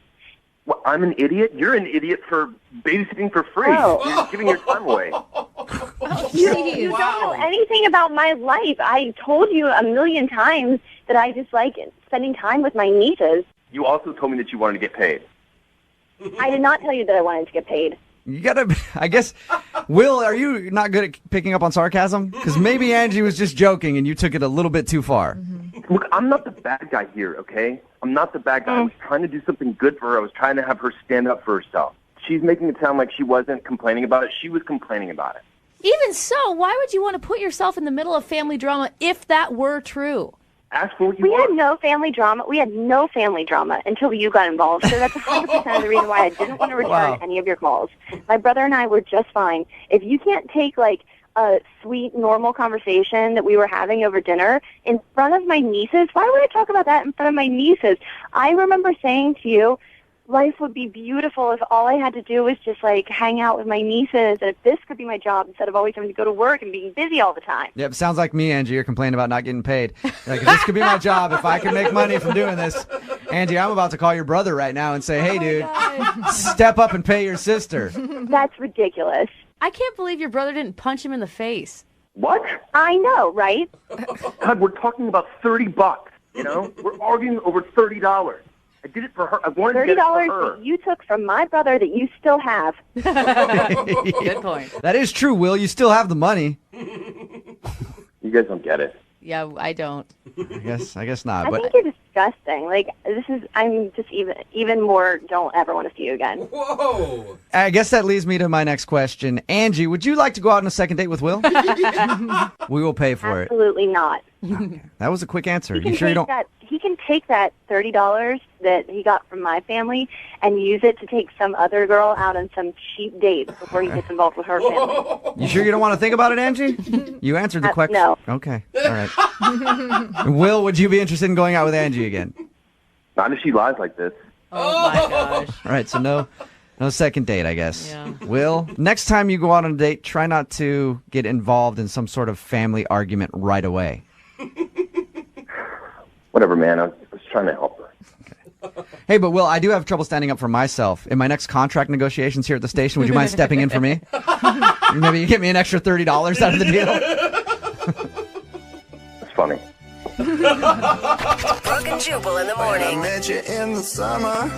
Well, I'm an idiot. You're an idiot for babysitting for free. Oh. You're giving your time away. You don't know anything about my life. I told you a million times that I just like spending time with my nieces. You also told me that you wanted to get paid. I did not tell you that I wanted to get paid. You gotta, I guess, Will, are you not good at picking up on sarcasm? Because maybe Angie was just joking and you took it a little bit too far. Look, I'm not the bad guy here, okay? I'm not the bad guy. I was trying to do something good for her. I was trying to have her stand up for herself. She's making it sound like she wasn't complaining about it. She was complaining about it. Even so, why would you want to put yourself in the middle of family drama if that were true? Ask for what you We want. had no family drama. We had no family drama until you got involved. So that's 100% of the reason why I didn't want to return any of your calls. My brother and I were just fine. If you can't take, like, a sweet, normal conversation that we were having over dinner in front of my nieces, why would I talk about that in front of my nieces? I remember saying to you, life would be beautiful if all I had to do was just, like, hang out with my nieces, and if this could be my job instead of always having to go to work and being busy all the time. Yep, sounds like me, Angie. You're complaining about not getting paid. Like, if this could be my job, if I could make money from doing this. Angie, I'm about to call your brother right now and say, hey, dude, step up and pay your sister. That's ridiculous. I can't believe your brother didn't punch him in the face. What? I know, right? God, we're talking about $30, you know? We're arguing over $30. I did it for her. I wanted to get it for her. $30 that you took from my brother that you still have. Good point. That is true, Will. You still have the money. You guys don't get it. Yeah, I don't. I guess not. I But think you're disgusting. Like, I'm just even more don't ever want to see you again. Whoa. I guess that leads me to my next question. Angie, would you like to go out on a second date with Will? We will pay for Absolutely not. it. That was a quick answer. He can You sure you take don't? He can take that $30 that he got from my family and use it to take some other girl out on some cheap date before he gets involved with her family. You sure you don't want to think about it, Angie? You answered the question. No. Okay. All right. Will, would you be interested in going out with Angie again? Not if she lies like this. Oh, my gosh. All right. So no second date, I guess. Yeah. Will, next time you go out on a date, try not to get involved in some sort of family argument right away. Whatever, man. I was trying to help her. Hey, but Will, I do have trouble standing up for myself. In my next contract negotiations here at the station, would you mind stepping in for me? Maybe you get me an extra $30 out of the deal. It's funny. Brooke and Jubal in the morning. I met you in the summer.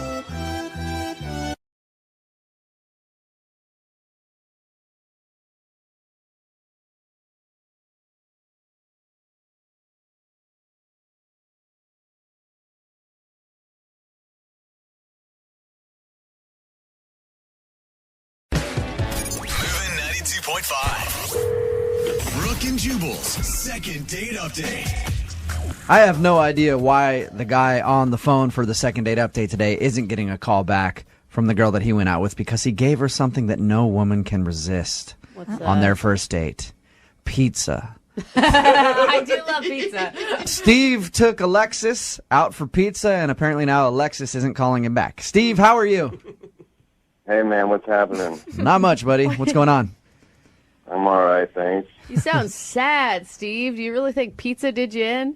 Moving 92.5. Brooke and Jubal's second date update. I have no idea why the guy on the phone for the second date update today isn't getting a call back from the girl that he went out with because he gave her something that no woman can resist on their first date. Pizza. I do love pizza. Steve took Alexis out for pizza, and apparently now Alexis isn't calling him back. Steve, how are you? Hey, man, what's happening? Not much, buddy. What's going on? I'm all right, thanks. You sound sad, Steve. Do you really think pizza did you in?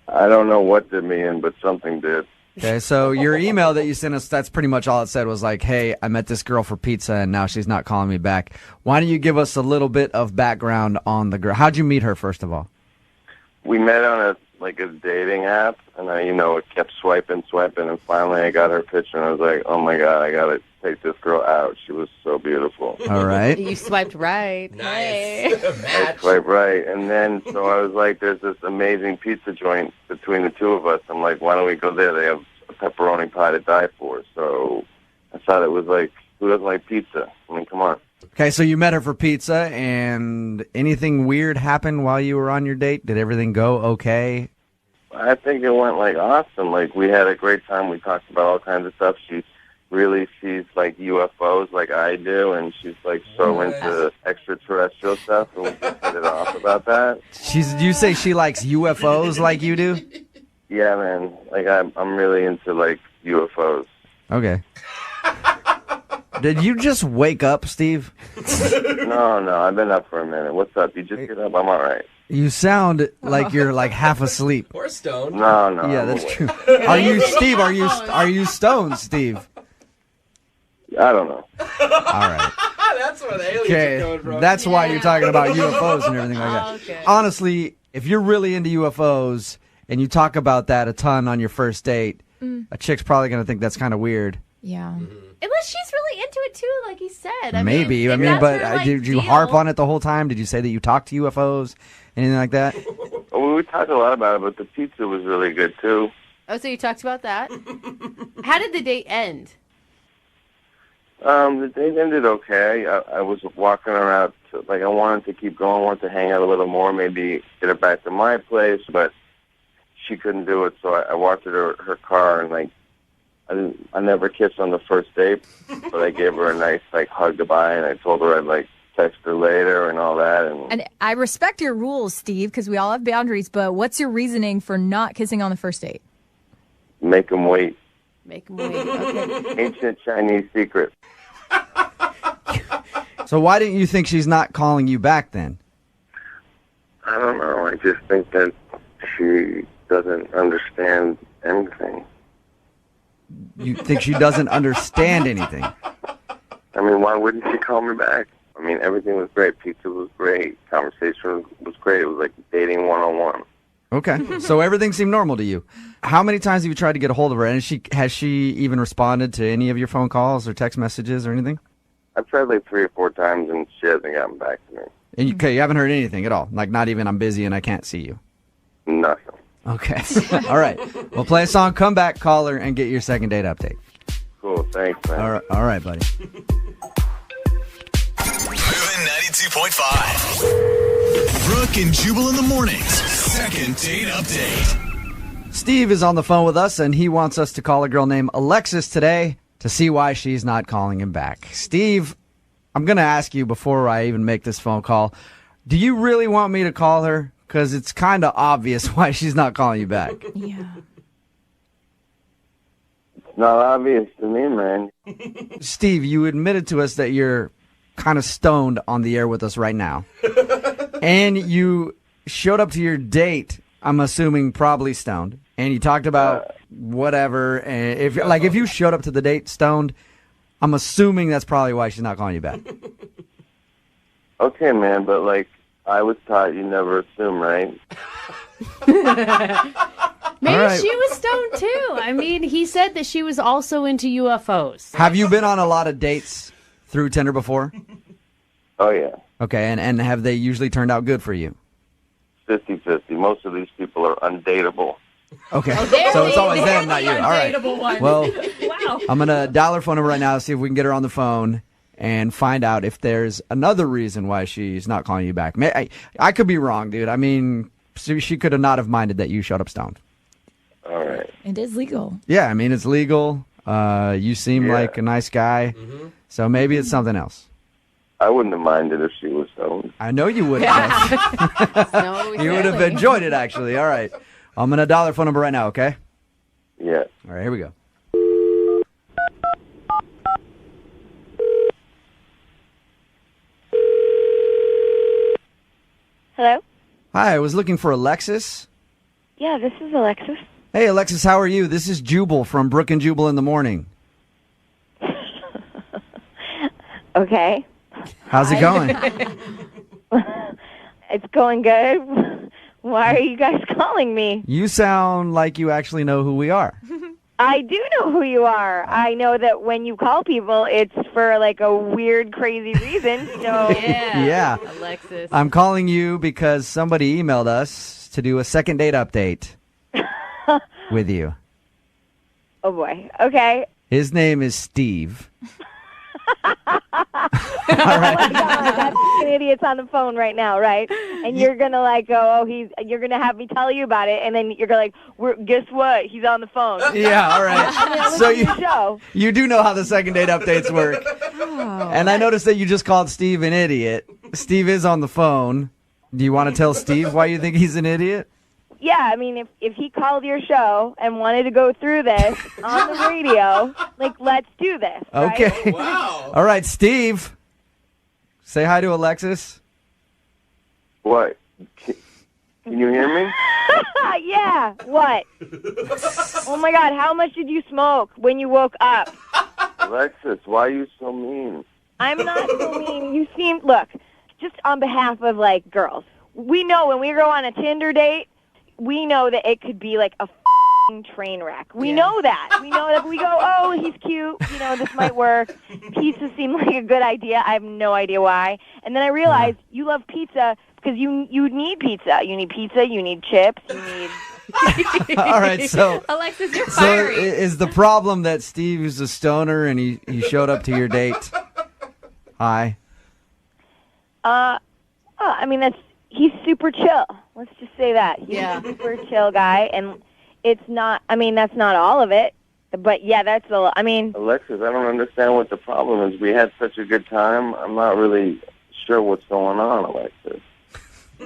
I don't know what did me in, but something did. Okay, so your email that you sent us, that's pretty much all it said was like, hey, I met this girl for pizza, and now she's not calling me back. Why don't you give us a little bit of background on the girl? How'd you meet her, first of all? We met on a dating app, and it kept swiping, and finally I got her picture, and I was like, oh my God, I gotta take this girl out. She was so beautiful. All right. You swiped right. Nice. Hey. I swiped right, and then so I was like, there's this amazing pizza joint between the two of us. I'm like, why don't we go there? They have a pepperoni pie to die for. So I thought it was like, who doesn't like pizza? I mean, come on. Okay, so you met her for pizza, and anything weird happened while you were on your date? Did everything go okay? I think it went awesome. We had a great time. We talked about all kinds of stuff. She sees UFOs like I do, and she's so into extraterrestrial stuff, and we just hit it off about that. You say she likes UFOs like you do? Yeah, man. I'm really into UFOs. Okay. Did you just wake up, Steve? No, I've been up for a minute. What's up? You just get up? I'm all right. You sound like you're half asleep. Or stoned. No. Yeah, that's true. Are you Steve? Are you stoned, Steve? I don't know. All right. That's where the aliens are coming from. That's why you're talking about UFOs and everything like that. Okay. Honestly, if you're really into UFOs and you talk about that a ton on your first date, a chick's probably going to think that's kind of weird. Yeah. Unless she's really into it too, like he said. Maybe. If that's But her, did you deal. harp on it the whole time? Did you say that you talked to UFOs? Anything like that? Well, we talked a lot about it, but the pizza was really good, too. Oh, so you talked about that? How did the date end? The date ended okay. I was walking her out. I wanted to keep going, wanted to hang out a little more, maybe get her back to my place, but she couldn't do it, so I walked her to her car, and I never kissed on the first date, but I gave her a nice hug goodbye, and I told her I'd text her later and all that. And I respect your rules, Steve, because we all have boundaries, but what's your reasoning for not kissing on the first date? Make them wait. Make him wait. Okay. Ancient Chinese secret. So why didn't you think she's not calling you back then? I don't know. I just think that she doesn't understand anything. You think she doesn't understand anything? I mean, why wouldn't she call me back? I mean, everything was great. Pizza was great. Conversation was great. It was like dating one-on-one. Okay, so everything seemed normal to you. How many times have you tried to get a hold of her? And has she even responded to any of your phone calls or text messages or anything? I've tried 3 or 4 times, and she hasn't gotten back to me. And you haven't heard anything at all? Not even I'm busy and I can't see you? Nothing. Okay. All right. We'll play a song, come back, call her, and get your second date update. Cool. Thanks, man. All right, buddy. Moving 92.5. Brooke and Jubal in the mornings. Second date update. Steve is on the phone with us, and he wants us to call a girl named Alexis today to see why she's not calling him back. Steve, I'm going to ask you before I even make this phone call, do you really want me to call her? Because it's kind of obvious why she's not calling you back. Yeah. It's not obvious to me, man. Steve, you admitted to us that you're kind of stoned on the air with us right now. And you showed up to your date, I'm assuming probably stoned. And you talked about whatever. And if you showed up to the date stoned, I'm assuming that's probably why she's not calling you back. Okay, man, but like I was taught you never assume, right? Maybe All right. she was stoned too. I mean, he said that she was also into UFOs. Have you been on a lot of dates through Tinder before? Oh, yeah. Okay, and have they usually turned out good for you? 50-50. Most of these people are undateable. Okay, Oh, so it's always them, not you. All right. One. Well, Wow. I'm going to dial her phone number right now, see if we can get her on the phone and find out if there's another reason why she's not calling you back. I could be wrong, dude. I mean, she could have not have minded that you showed up stoned. All right. It is legal. Yeah, I mean, it's legal. You seem like a nice guy. So maybe it's something else. I wouldn't have minded if she was stoned. I know you would have. No, You would have enjoyed it, actually. All right. I'm going to dial her phone number right now, okay? Yeah. All right, here we go. Hello? Hi, I was looking for Alexis. Yeah, this is Alexis. Hey, Alexis, how are you? This is Jubal from Brooke and Jubal in the morning. Okay. How's it going? It's going good. Why are you guys calling me? You sound like you actually know who we are. I do know who you are. I know that when you call people, it's for like a weird, crazy reason. So Yeah. Alexis. I'm calling you because somebody emailed us to do a second date update with you. Oh boy. Okay. His name is Steve. Oh my God, that's an idiot's on the phone right now, right? And you're gonna like go, you're gonna have me tell you about it, and then you're gonna like, guess what? He's on the phone. Yeah, all right. So show. you do know how the second date updates work. And I noticed that you just called Steve an idiot. Steve is on the phone. Do you want to tell Steve why you think he's an idiot? Yeah, I mean, if he called your show and wanted to go through this on the radio, like, let's do this. Right? Okay. Wow. All right, Steve. Say hi to Alexis. What? Can you hear me? Yeah. What? Oh my God! How much did you smoke when you woke up? Alexis, why are you so mean? I'm not so mean. You seem look. Just on behalf of like girls, we know when we go on a Tinder date, we know that it could be like a train wreck. We know that. We know that. We go, oh, he's cute. You know, this might work. Pizza seemed like a good idea. I have no idea why. And then I realized you love pizza because you need pizza. You need pizza. You need chips. You need. All right, so Alexis, you're so fiery. is the problem that Steve is a stoner and he showed up to your date? Hi. I mean, he's super chill. Let's just say that. He's a super chill guy, and it's not, I mean, that's not all of it, but yeah, that's I mean. Alexis, I don't understand what the problem is. We had such a good time. I'm not really sure what's going on, Alexis. I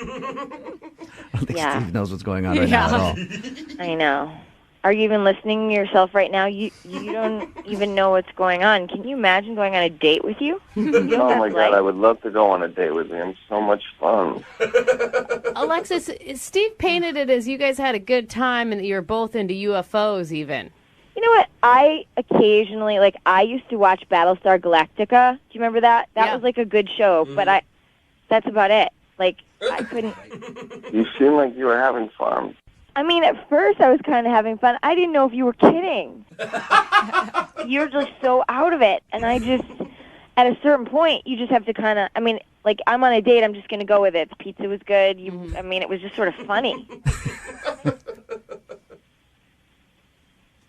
don't think Steve knows what's going on right now at all. I know. Are you even listening to yourself right now? You don't even know what's going on. Can you imagine going on a date with you? Oh, my God, I would love to go on a date with you. I'm so much fun. Alexis, Steve painted it as you guys had a good time and that you were both into UFOs even. You know what? I occasionally, like, I used to watch Battlestar Galactica. Do you remember that? That was, like, a good show, but that's about it. Like, I couldn't. You seem like you were having fun. I mean, at first I was kind of having fun. I didn't know if you were kidding. You're just so out of it. And I just, at a certain point, you just have to kind of, I mean, like, I'm on a date, I'm just going to go with it. The pizza was good. I mean, it was just sort of funny.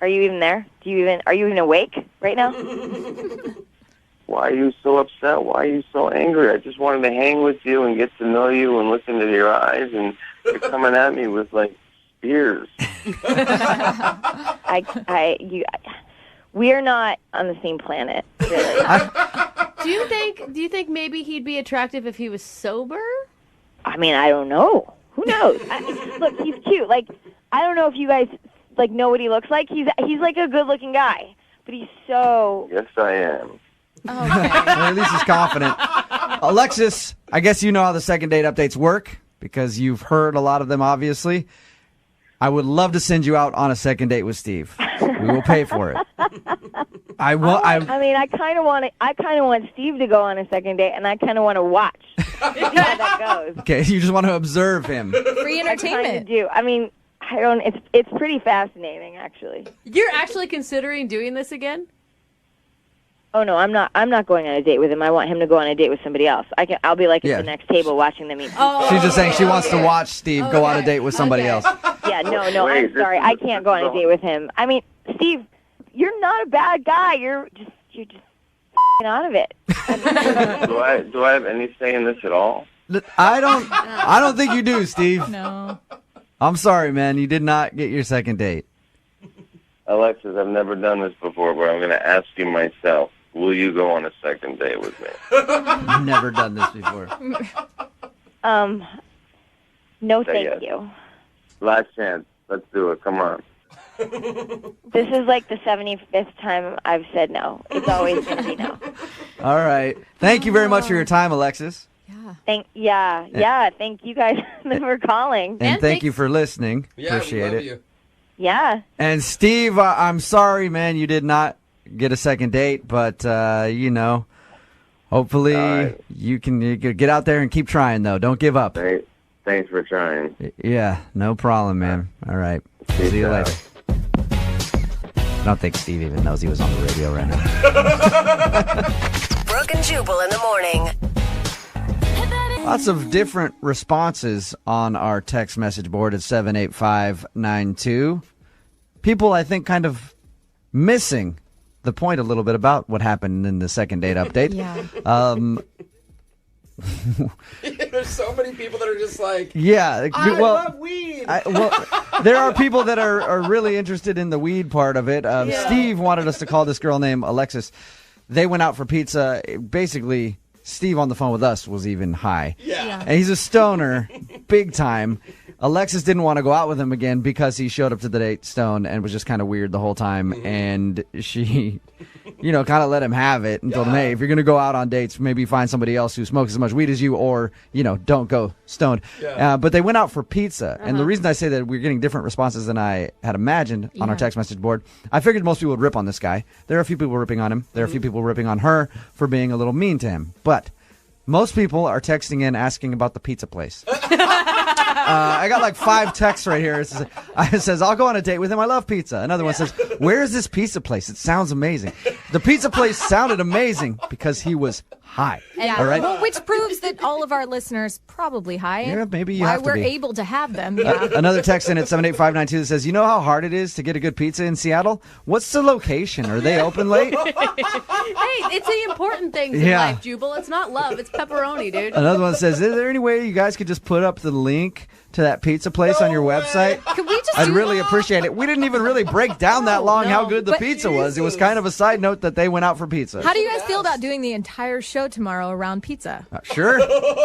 Are you even there? Are you even awake right now? Why are you so upset? Why are you so angry? I just wanted to hang with you and get to know you and look into your eyes, and you're coming at me with, like, spears. We're not on the same planet, really. Do you think maybe he'd be attractive if he was sober? I mean, I don't know. Who knows? Look, he's cute. Like, I don't know if you guys like know what he looks like. He's like a good-looking guy, but he's so. Yes, I am. Oh, okay. Well, at least he's confident. Alexis, I guess you know how the second date updates work because you've heard a lot of them, obviously. I would love to send you out on a second date with Steve. We will pay for it. I mean, I kind of want Steve to go on a second date, and I kind of want to watch. See how that goes. Okay, you just want to observe him. Free entertainment. I kind of do. I mean, I don't. It's pretty fascinating, actually. You're actually considering doing this again? Oh no, I'm not. I'm not going on a date with him. I want him to go on a date with somebody else. I'll be like at the next table watching them eat. Oh. She's just saying she wants to watch Steve go on a date with somebody else. Yeah, no, I'm sorry. I can't go on a date with him. I mean, Steve, you're not a bad guy. You're just out of it. Do I have any say in this at all? I don't think you do, Steve. No. I'm sorry, man. You did not get your second date. Alexis, I've never done this before, but I'm going to ask you myself. Will you go on a second date with me? I've never done this before. No, thank you. Last chance. Let's do it. Come on. This is like the 75th time I've said no. It's always going to be no. All right. Thank you very much for your time, Alexis. Thank you guys for calling. And thank you for listening. Yeah, Appreciate we love it. you. Yeah. And Steve, I'm sorry, man. You did not get a second date, but hopefully you can get out there and keep trying, though. Don't give up. Thanks for trying. Yeah, no problem, man. All right. See you later. I don't think Steve even knows he was on the radio right now. Brooke and Jubal in the morning. Lots of different responses on our text message board at 78592. People, I think, kind of missing the point a little bit about what happened in the second date update. Yeah. There's so many people that are just like, yeah. I love weed. There are people that are really interested in the weed part of it. Steve wanted us to call this girl named Alexis. They went out for pizza. Basically, Steve on the phone with us was even high. Yeah. And he's a stoner, big time. Alexis didn't want to go out with him again because he showed up to the date stoned and was just kind of weird the whole time. Mm-hmm. And she, kind of let him have it and told him, hey, if you're going to go out on dates, maybe find somebody else who smokes as much weed as you or, don't go stoned. Yeah. But they went out for pizza. And the reason I say that we're getting different responses than I had imagined on our text message board, I figured most people would rip on this guy. There are a few people ripping on him. There are a few people ripping on her for being a little mean to him. But most people are texting in asking about the pizza place. I got like 5 texts right here. It says, I'll go on a date with him. I love pizza. Another one says, where is this pizza place? It sounds amazing. The pizza place sounded amazing because he was high. Yeah. All right? Well, which proves that all of our listeners probably high. Yeah, maybe you why have to we're be. able to have them. Yeah. Another text in at 78592 that says, you know how hard it is to get a good pizza in Seattle? What's the location? Are they open late? Hey, it's the important things in life, Jubal. It's not love. It's pepperoni, dude. Another one says, is there any way you guys could just put up the link to that pizza place on your website? Could we just I'd really appreciate it. We didn't even really break down that long how good the pizza was. It was kind of a side note that they went out for pizza. How do you guys feel about doing the entire show tomorrow around pizza? Sure.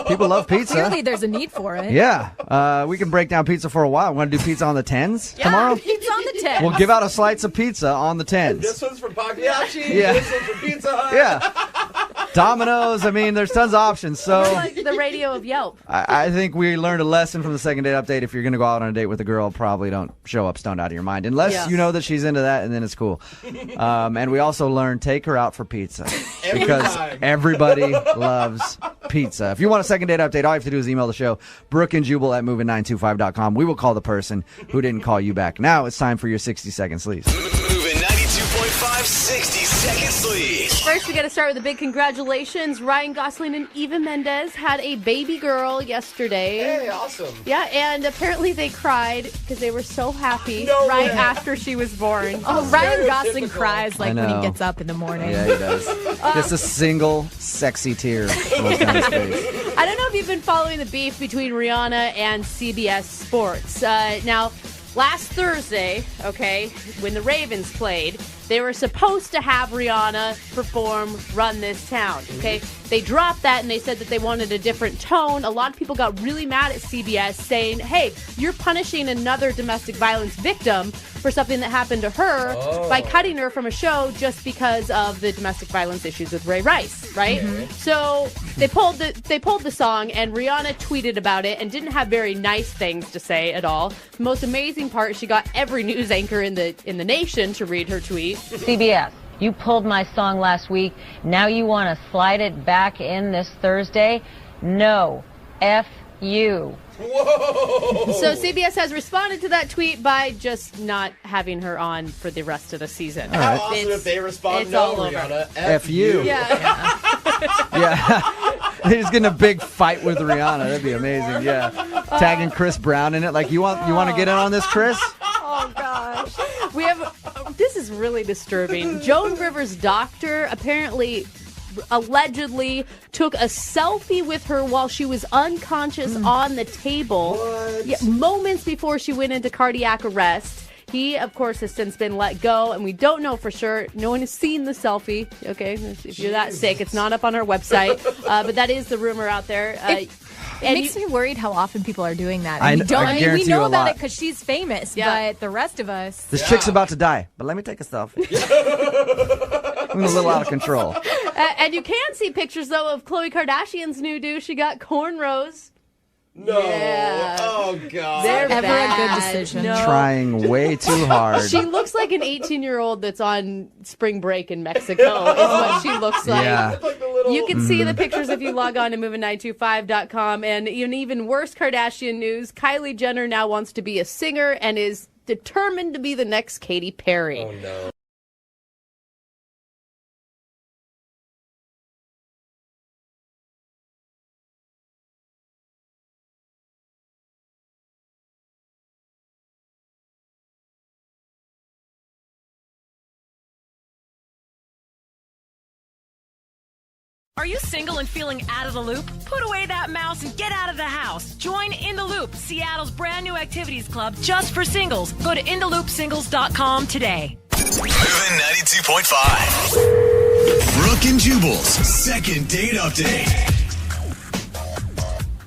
People love pizza. Clearly there's a need for it. Yeah. We can break down pizza for a while. Want to do pizza on the 10s tomorrow? Pizza on the 10s. We'll give out a slice of pizza on the 10s. This one's for Pagliacci. Yeah. This one's for Pizza Hut. Yeah. Domino's. I mean, there's tons of options. So You're like the radio of Yelp. I think we learned a lesson from the second date update. If you're going to go out on a date with a girl, probably don't show up stoned out of your mind. Unless you know that she's into that, and then it's cool. And we also learned, take her out for pizza. Because everybody loves pizza. If you want a second date update, all you have to do is email the show, Brooke and Jubal at moving925.com. We will call the person who didn't call you back. Now it's time for your 60-second sleaze. Moving 92.5 60-second sleaze. First, we got to start with a big congratulations. Ryan Gosling and Eva Mendes had a baby girl yesterday. Hey, awesome. Yeah, and apparently they cried because they were so happy after she was born. Oh, Ryan Gosling cries like when he gets up in the morning. Yeah, he does. Just a single sexy tear rolls down his face. I don't know if you've been following the beef between Rihanna and CBS Sports. Now, last Thursday, when the Ravens played, they were supposed to have Rihanna perform Run This Town, They dropped that and they said that they wanted a different tone. A lot of people got really mad at CBS saying, hey, you're punishing another domestic violence victim for something that happened to her by cutting her from a show just because of the domestic violence issues with Ray Rice, right? Mm-hmm. So they pulled the song, and Rihanna tweeted about it and didn't have very nice things to say at all. The most amazing part, she got every news anchor in the nation to read her tweet. CBS, You pulled my song last week. Now you want to slide it back in this Thursday? No. F you. Whoa! So CBS has responded to that tweet by just not having her on for the rest of the season. How awesome if they respond, it's no, all over. Rihanna, F you. Yeah. Yeah. He's getting a big fight with Rihanna. That'd be amazing. Yeah. Tagging Chris Brown in it. Like, you want to get in on this, Chris? Oh, gosh. We have, this is really disturbing. Joan Rivers' doctor apparently allegedly took a selfie with her while she was unconscious on the table. Yeah, moments before she went into cardiac arrest. He, of course, has since been let go, and we don't know for sure. No one has seen the selfie. Okay, if you're that sick, it's not up on our website. But that is the rumor out there. It makes me worried how often people are doing that. I we guarantee we know you a about lot. it because she's famous, Yeah. but the rest of us. This chick's about to die, but let me take a selfie. I'm a little out of control. And you can see pictures, though, of Khloe Kardashian's new do. She got cornrows. No. Yeah. Oh, God. They're Ever bad. a good decision. No. Trying way too hard. She looks like an 18-year-old that's on spring break in Mexico is what she looks like. Yeah. You can see the pictures if you log on to moving925.com. And in even worse Kardashian news, Kylie Jenner now wants to be a singer and is determined to be the next Katy Perry. Oh, no. Are you single and feeling out of the loop? Put away that mouse and get out of the house. Join In the Loop, Seattle's brand new activities club just for singles. Go to intheloopsingles.com today. Moving 92.5. Brooke and Jubal's second date update.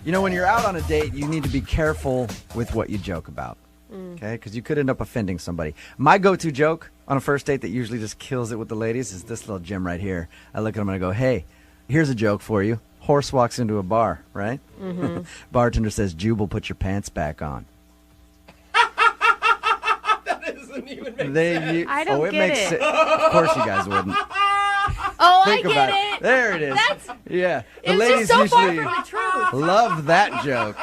You know, when you're out on a date, you need to be careful with what you joke about. Okay? Because you could end up offending somebody. My go-to joke on a first date that usually just kills it with the ladies is this little gem right here. I look at them and I go, hey, here's a joke for you. Horse walks into a bar, right? Mm-hmm. Bartender says, Jubal, put your pants back on. That doesn't even make sense. I don't it get makes it. Of course you guys wouldn't. Oh, Think I about get it. There it is. Yeah. The It's ladies just so far usually from the truth. love that joke.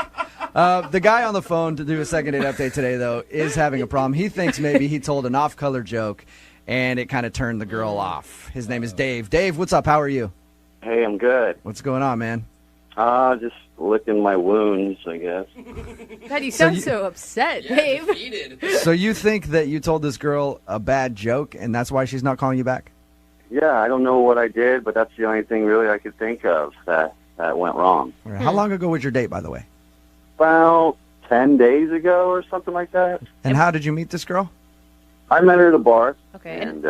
The guy on the phone to do a second date update today, though, is having a problem. He thinks maybe he told an off-color joke, and it kind of turned the girl off. His name is Dave. Dave, what's up? How are you? Hey, I'm good. What's going on, man? Just licking my wounds, I guess. God, you sound so upset, Dave. Defeated. So you think that you told this girl a bad joke, and that's why she's not calling you back? Yeah, I don't know what I did, but that's the only thing really I could think of that went wrong. All right. How long ago was your date, by the way? About 10 days ago or something like that. And how did you meet this girl? I met her at a bar, Okay. and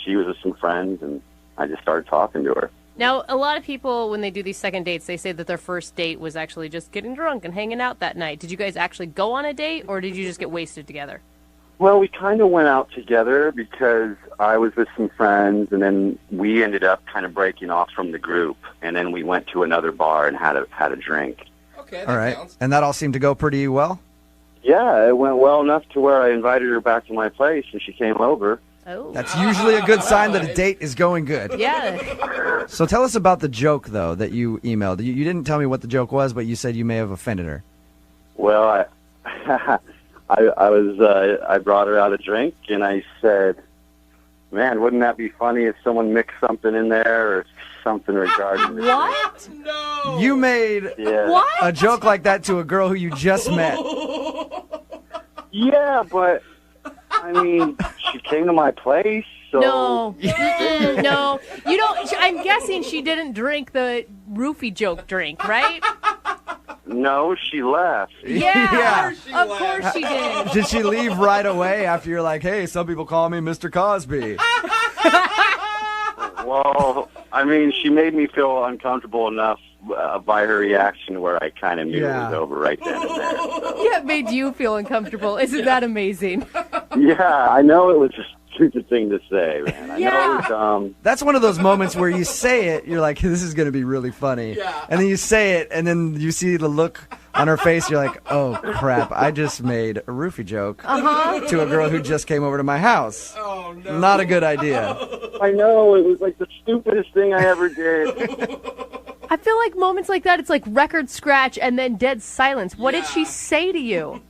she was with some friends, and I just started talking to her. Now, a lot of people, when they do these second dates, they say that their first date was actually just getting drunk and hanging out that night. Did you guys actually go on a date, or did you just get wasted together? Well, we kind of went out together because I was with some friends, and then we ended up kind of breaking off from the group, and then we went to another bar and had a drink. Okay, that All right. counts. And that all seemed to go pretty well? Yeah, it went well enough to where I invited her back to my place, and she came over. Oh. That's usually a good sign that a date is going good. Yeah. So tell us about the joke, though, that you emailed. You didn't tell me what the joke was, but you said you may have offended her. Well, I brought her out a drink, and I said, man, wouldn't that be funny if someone mixed something in there or something regarding the What? No. You made Yeah. What? a joke like that to a girl who you just met. Yeah, but, I mean, she came to my place, so... No. Mm-mm, no. You don't. I'm guessing she didn't drink the roofie joke drink, right? No, she left. Yeah. Yeah. Of course she did. Did she leave right away after you're like, hey, some people call me Mr. Cosby? Well, I mean, she made me feel uncomfortable enough by her reaction where I kind of knew it was over right then and there. So. Yeah, it made you feel uncomfortable. Isn't that amazing? Yeah, I know it was a stupid thing to say, man. I know it was dumb. That's one of those moments where you say it, you're like, this is going to be really funny. Yeah. And then you say it, and then you see the look on her face, you're like, oh, crap, I just made a roofie joke to a girl who just came over to my house. Oh, no. Not a good idea. I know, it was like the stupidest thing I ever did. I feel like moments like that, it's like record scratch and then dead silence. What did she say to you?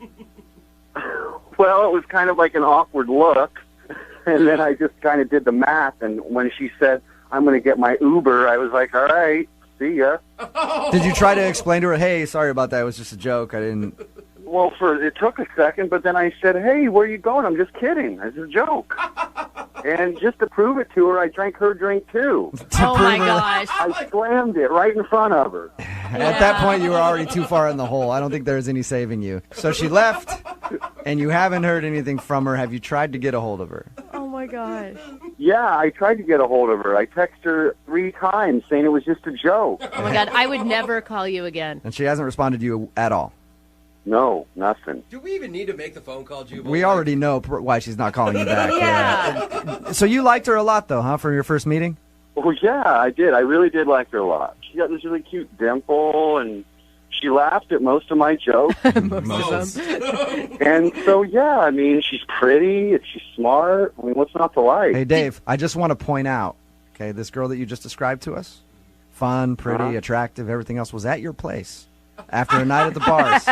Well, it was kind of like an awkward look, and then I just kind of did the math, and when she said, I'm going to get my Uber, I was like, all right, see ya. Did you try to explain to her, hey, sorry about that, it was just a joke, I didn't... Well, it took a second, but then I said, hey, where are you going? I'm just kidding. It's a joke. And just to prove it to her, I drank her drink, too. Oh, my gosh. I slammed it right in front of her. At that point, you were already too far in the hole. I don't think there was any saving you. So she left, and you haven't heard anything from her. Have you tried to get a hold of her? Oh, my gosh. Yeah, I tried to get a hold of her. I texted her 3 times saying it was just a joke. Oh, my God. I would never call you again. And she hasn't responded to you at all? No, nothing. Do we even need to make the phone call, Jubal? We already know why she's not calling you back. Yeah. So you liked her a lot, though, huh, for your first meeting? Oh, yeah, I did. I really did like her a lot. She got this really cute dimple, and she laughed at most of my jokes. Most of them. And so, yeah, I mean, she's pretty, and she's smart. I mean, what's not to like? Hey, Dave, I just want to point out, okay, this girl that you just described to us, fun, pretty, attractive, everything else, was at your place after a night at the bars,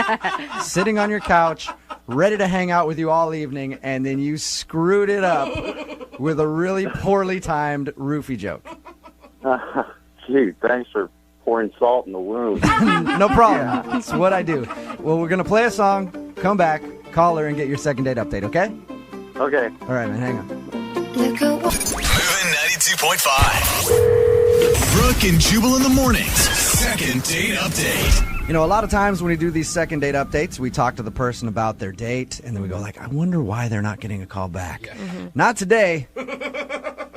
sitting on your couch, ready to hang out with you all evening, and then you screwed it up with a really poorly timed roofie joke. Gee, thanks for pouring salt in the wound. No problem. That's what I do. Well, we're going to play a song, come back, call her, and get your second date update, okay? Okay. All right, man, hang on. Moving 92.5. Brooke and Jubal in the mornings. Second date update. You know, a lot of times when we do these second date updates, we talk to the person about their date, and then we go like, I wonder why they're not getting a call back. Mm-hmm. Not today.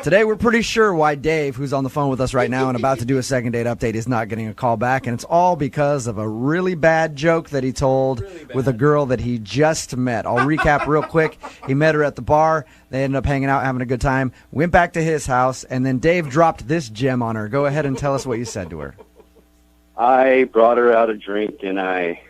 Today, we're pretty sure why Dave, who's on the phone with us right now and about to do a second date update, is not getting a call back, and it's all because of a really bad joke that he told with a girl that he just met. I'll recap real quick. He met her at the bar. They ended up hanging out, having a good time, went back to his house, and then Dave dropped this gem on her. Go ahead and tell us what you said to her. I brought her out a drink, and I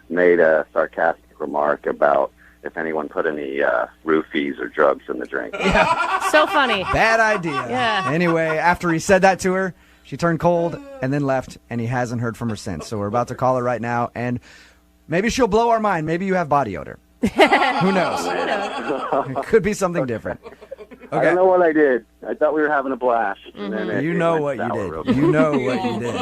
made a sarcastic remark about if anyone put any roofies or drugs in the drink. Yeah. So funny. Bad idea. Yeah. Anyway, after he said that to her, she turned cold and then left, and he hasn't heard from her since. So we're about to call her right now, and maybe she'll blow our mind. Maybe you have body odor. Who knows? It could be something different. Okay. I don't know what I did. I thought we were having a blast. And then you know what you did. You know what you did.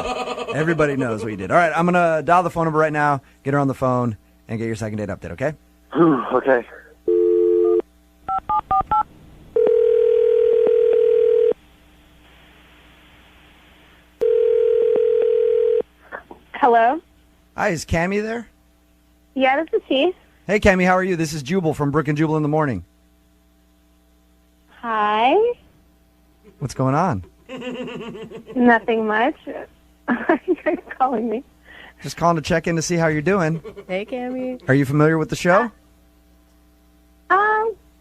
Everybody knows what you did. All right, I'm going to dial the phone number right now, get her on the phone, and get your second date update, okay? Okay. Hello? Hi, is Cammie there? Yeah, this is she. Hey, Cammie, how are you? This is Jubal from Brooke and Jubal in the morning. Hi. What's going on? Nothing much. You're calling me. Just calling to check in to see how you're doing. Hey, Cammie. Are you familiar with the show?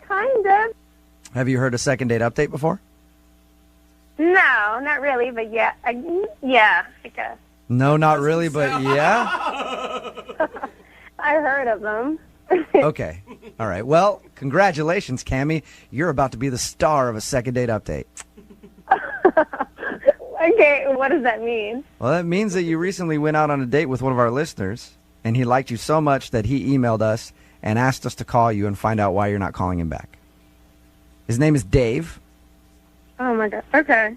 Kind of. Have you heard a second date update before? No, not really, but yeah. Yeah, I guess. No, not really, but yeah? I heard of them. Okay. All right. Well, congratulations, Cammie. You're about to be the star of a second date update. Okay, what does that mean? Well, that means that you recently went out on a date with one of our listeners, and he liked you so much that he emailed us and asked us to call you and find out why you're not calling him back. His name is Dave. Oh, my God. Okay.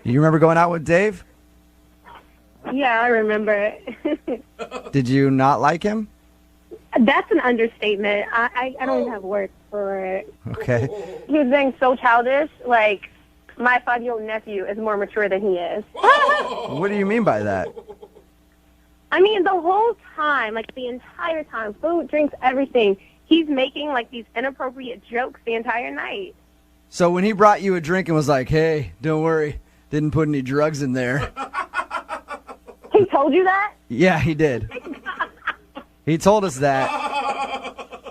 You remember going out with Dave? Yeah, I remember it. Did you not like him? That's an understatement. I don't even have words for it. Okay. He was being so childish. Like, my 5-year-old nephew is more mature than he is. What do you mean by that? I mean, the whole time, like the entire time, food, drinks, everything, he's making like these inappropriate jokes the entire night. So when he brought you a drink and was like, hey, don't worry, didn't put any drugs in there. He told you that? Yeah, he did. He told us that.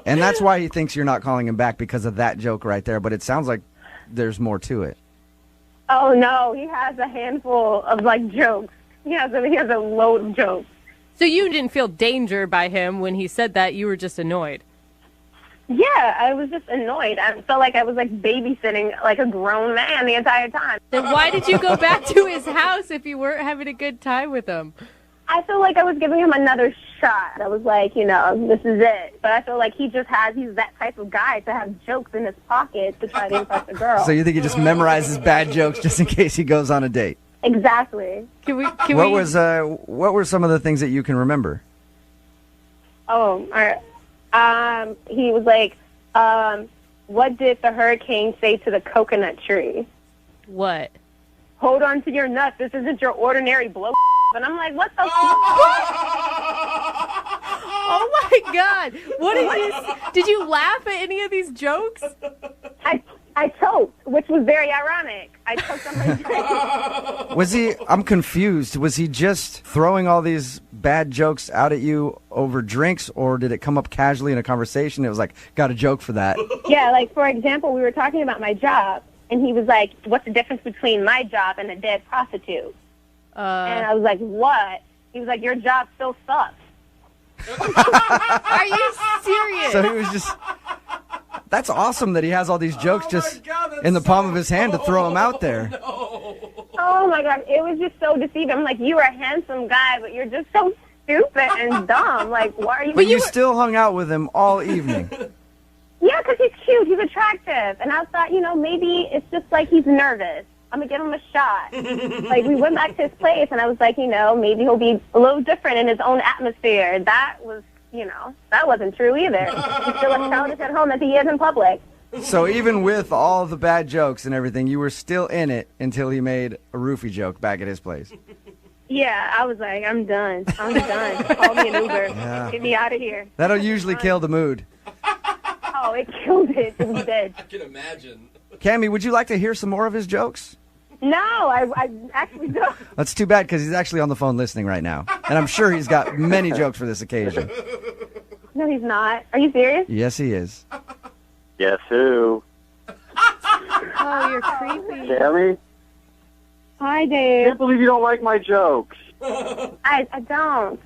And that's why he thinks you're not calling him back, because of that joke right there. But it sounds like there's more to it. Oh, no. He has a handful of, like, jokes. He has a load of jokes. So you didn't feel danger by him when he said that. You were just annoyed. Yeah, I was just annoyed. I felt like I was like babysitting like a grown man the entire time. Then why did you go back to his house if you weren't having a good time with him? I feel like I was giving him another shot. I was like, this is it. But I feel like he's that type of guy to have jokes in his pocket to try to impress a girl. So you think he just memorizes bad jokes just in case he goes on a date? Exactly. What were some of the things that you can remember? Oh, all right. He was like, what did the hurricane say to the coconut tree? What? Hold on to your nuts. This isn't your ordinary blow. And I'm like, what the Oh my God! Did you laugh at any of these jokes? I choked, which was very ironic. I choked on my drink. I'm confused. Was he just throwing all these bad jokes out at you over drinks, or did it come up casually in a conversation? It was like, got a joke for that. Yeah, like, for example, we were talking about my job, and he was like, what's the difference between my job and a dead prostitute? And I was like, what? He was like, your job still sucks. Are you serious? So he was just... That's awesome that he has all these jokes in the palm of his hand to throw them out there. Oh, my God. It was just so deceiving. I'm like, you're a handsome guy, but you're just so stupid and dumb. Like, why are you... But you still hung out with him all evening. Yeah, because he's cute. He's attractive. And I thought, maybe it's just like he's nervous. I'm going to give him a shot. Like, we went back to his place, and I was like, maybe he'll be a little different in his own atmosphere. That was, that wasn't true either. He's still as childish at home as he is in public. So even with all the bad jokes and everything, you were still in it until he made a roofie joke back at his place. Yeah, I was like, I'm done. I'm done. Call me an Uber. Yeah. Get me out of here. That'll usually kill the mood. Oh, it killed it. It was dead. I can imagine. Cammie, would you like to hear some more of his jokes? No, I actually don't. That's too bad because he's actually on the phone listening right now. And I'm sure he's got many jokes for this occasion. No, he's not. Are you serious? Yes, he is. Guess who? Oh, you're creepy. Cammie? Hi, I Dave. can't believe you don't like my jokes. I don't.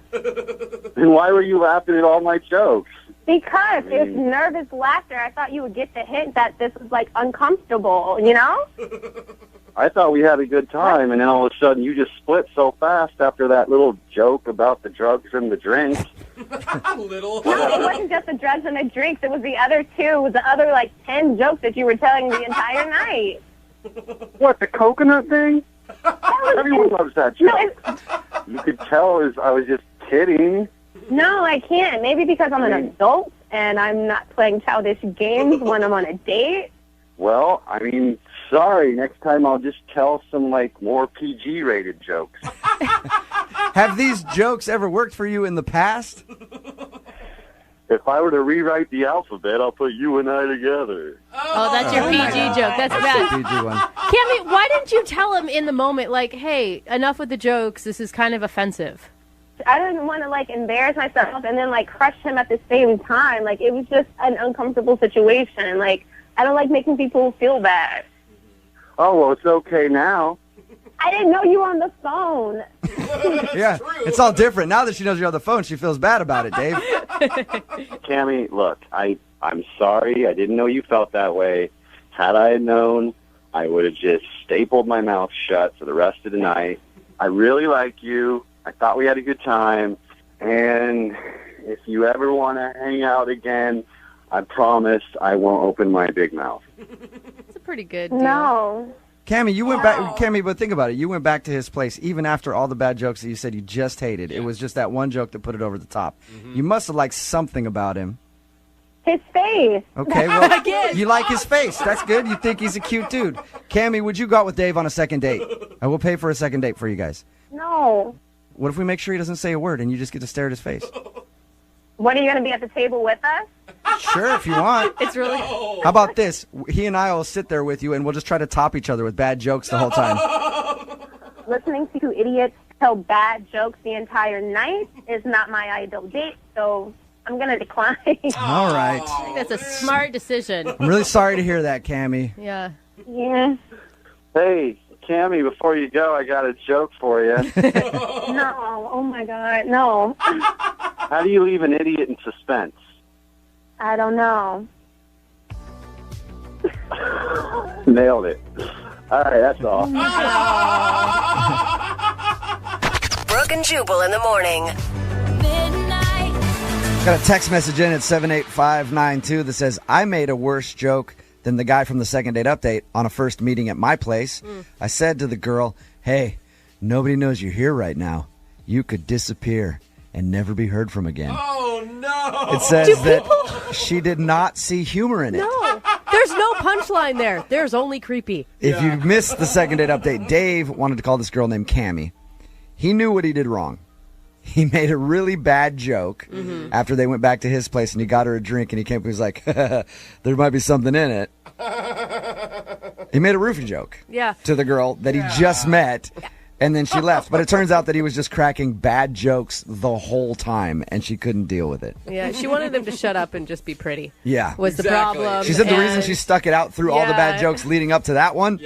Then why were you laughing at all my jokes? Because it's nervous laughter. I thought you would get the hint that this is, like, uncomfortable, I thought we had a good time, and then all of a sudden you just split so fast after that little joke about the drugs and the drinks. Little. No, it wasn't just the drugs and the drinks. It was the other two. It was the other, 10 jokes that you were telling the entire night. What, the coconut thing? Everyone loves that joke. No, You could tell I was just kidding. No, I can't. Maybe because I'm an adult and I'm not playing childish games when I'm on a date. Well, sorry. Next time I'll just tell some, more PG-rated jokes. Have these jokes ever worked for you in the past? If I were to rewrite the alphabet, I'll put you and I together. Oh, that's your PG joke. That's bad. The PG one. Cammie, why didn't you tell him in the moment, hey, enough with the jokes. This is kind of offensive. I didn't want to, embarrass myself and then, crush him at the same time. It was just an uncomfortable situation. I don't like making people feel bad. Oh, well, it's okay now. I didn't know you were on the phone. Yeah, it's all different. Now that she knows you're on the phone, she feels bad about it, Dave. Cammie, look, I'm sorry. I didn't know you felt that way. Had I known, I would have just stapled my mouth shut for the rest of the night. I really like you. I thought we had a good time. And if you ever want to hang out again, I promise I won't open my big mouth. It's a pretty good deal. No. Cammie, you went back. Cammie, but think about it. You went back to his place even after all the bad jokes that you said you just hated. Yeah. It was just that one joke that put it over the top. Mm-hmm. You must have liked something about him. His face. Okay, well, you like his face. That's good. You think he's a cute dude. Cammie, would you go out with Dave on a second date? I will pay for a second date for you guys. No. What if we make sure he doesn't say a word and you just get to stare at his face? What, are you going to be at the table with us? Sure, if you want. It's really... How about this? He and I will sit there with you, and we'll just try to top each other with bad jokes the whole time. Listening to idiots tell bad jokes the entire night is not my ideal date, so I'm going to decline. All right. I think that's a smart decision. I'm really sorry to hear that, Cammie. Yeah. Yeah. Hey, Cammie, before you go, I got a joke for you. No. Oh, my God. No. How do you leave an idiot in suspense? I don't know. Nailed it. All right, that's all. Brooke and Jubal in the morning. Got a text message in at 78592 that says, I made a worse joke than the guy from the second date update on a first meeting at my place. I said to the girl, hey, nobody knows you're here right now. You could disappear and never be heard from again. Oh, no. It says that she did not see humor in it. No, there's no punchline there. There's only creepy. If you missed the second date update, Dave wanted to call this girl named Cammie. He knew what he did wrong. He made a really bad joke after they went back to his place and he got her a drink and he came up and was like, there might be something in it. He made a roofie joke to the girl that he just met and then she left. But it turns out that he was just cracking bad jokes the whole time and she couldn't deal with it. Yeah, she wanted him to shut up and just be pretty. Yeah. Was the problem. She said the reason she stuck it out through all the bad jokes leading up to that one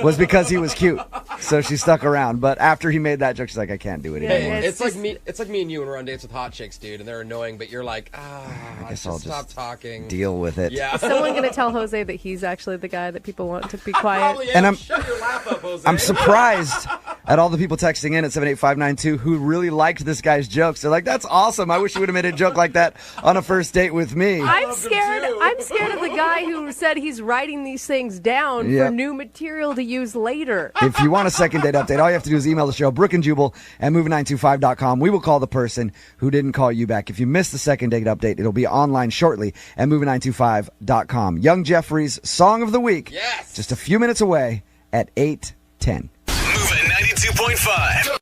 was because he was cute. So she stuck around. But after he made that joke, she's like, I can't do it anymore. It's like me and you when we're on dates with hot chicks, dude, and they're annoying, but you're like, I guess I'll stop talking. Deal with it. Yeah. Is someone going to tell Jose that he's actually the guy that people want to be quiet? Probably And am. Shut your laugh up, Jose. I'm surprised at all the people texting in at 78592 who really liked this guy's jokes. They're like, that's awesome. I wish you would have made a joke like that on a first date with me. I'm scared of the guy who said he's writing these things down for new material to use later. If you want a second date update, all you have to do is email the show, Brooke and Jubal at move925.com. We will call the person who didn't call you back. If you missed the second date update, it'll be online shortly at move925.com. Young Jeffrey's Song of the Week. Yes. Just a few minutes away at 8:10. Moving 92.5.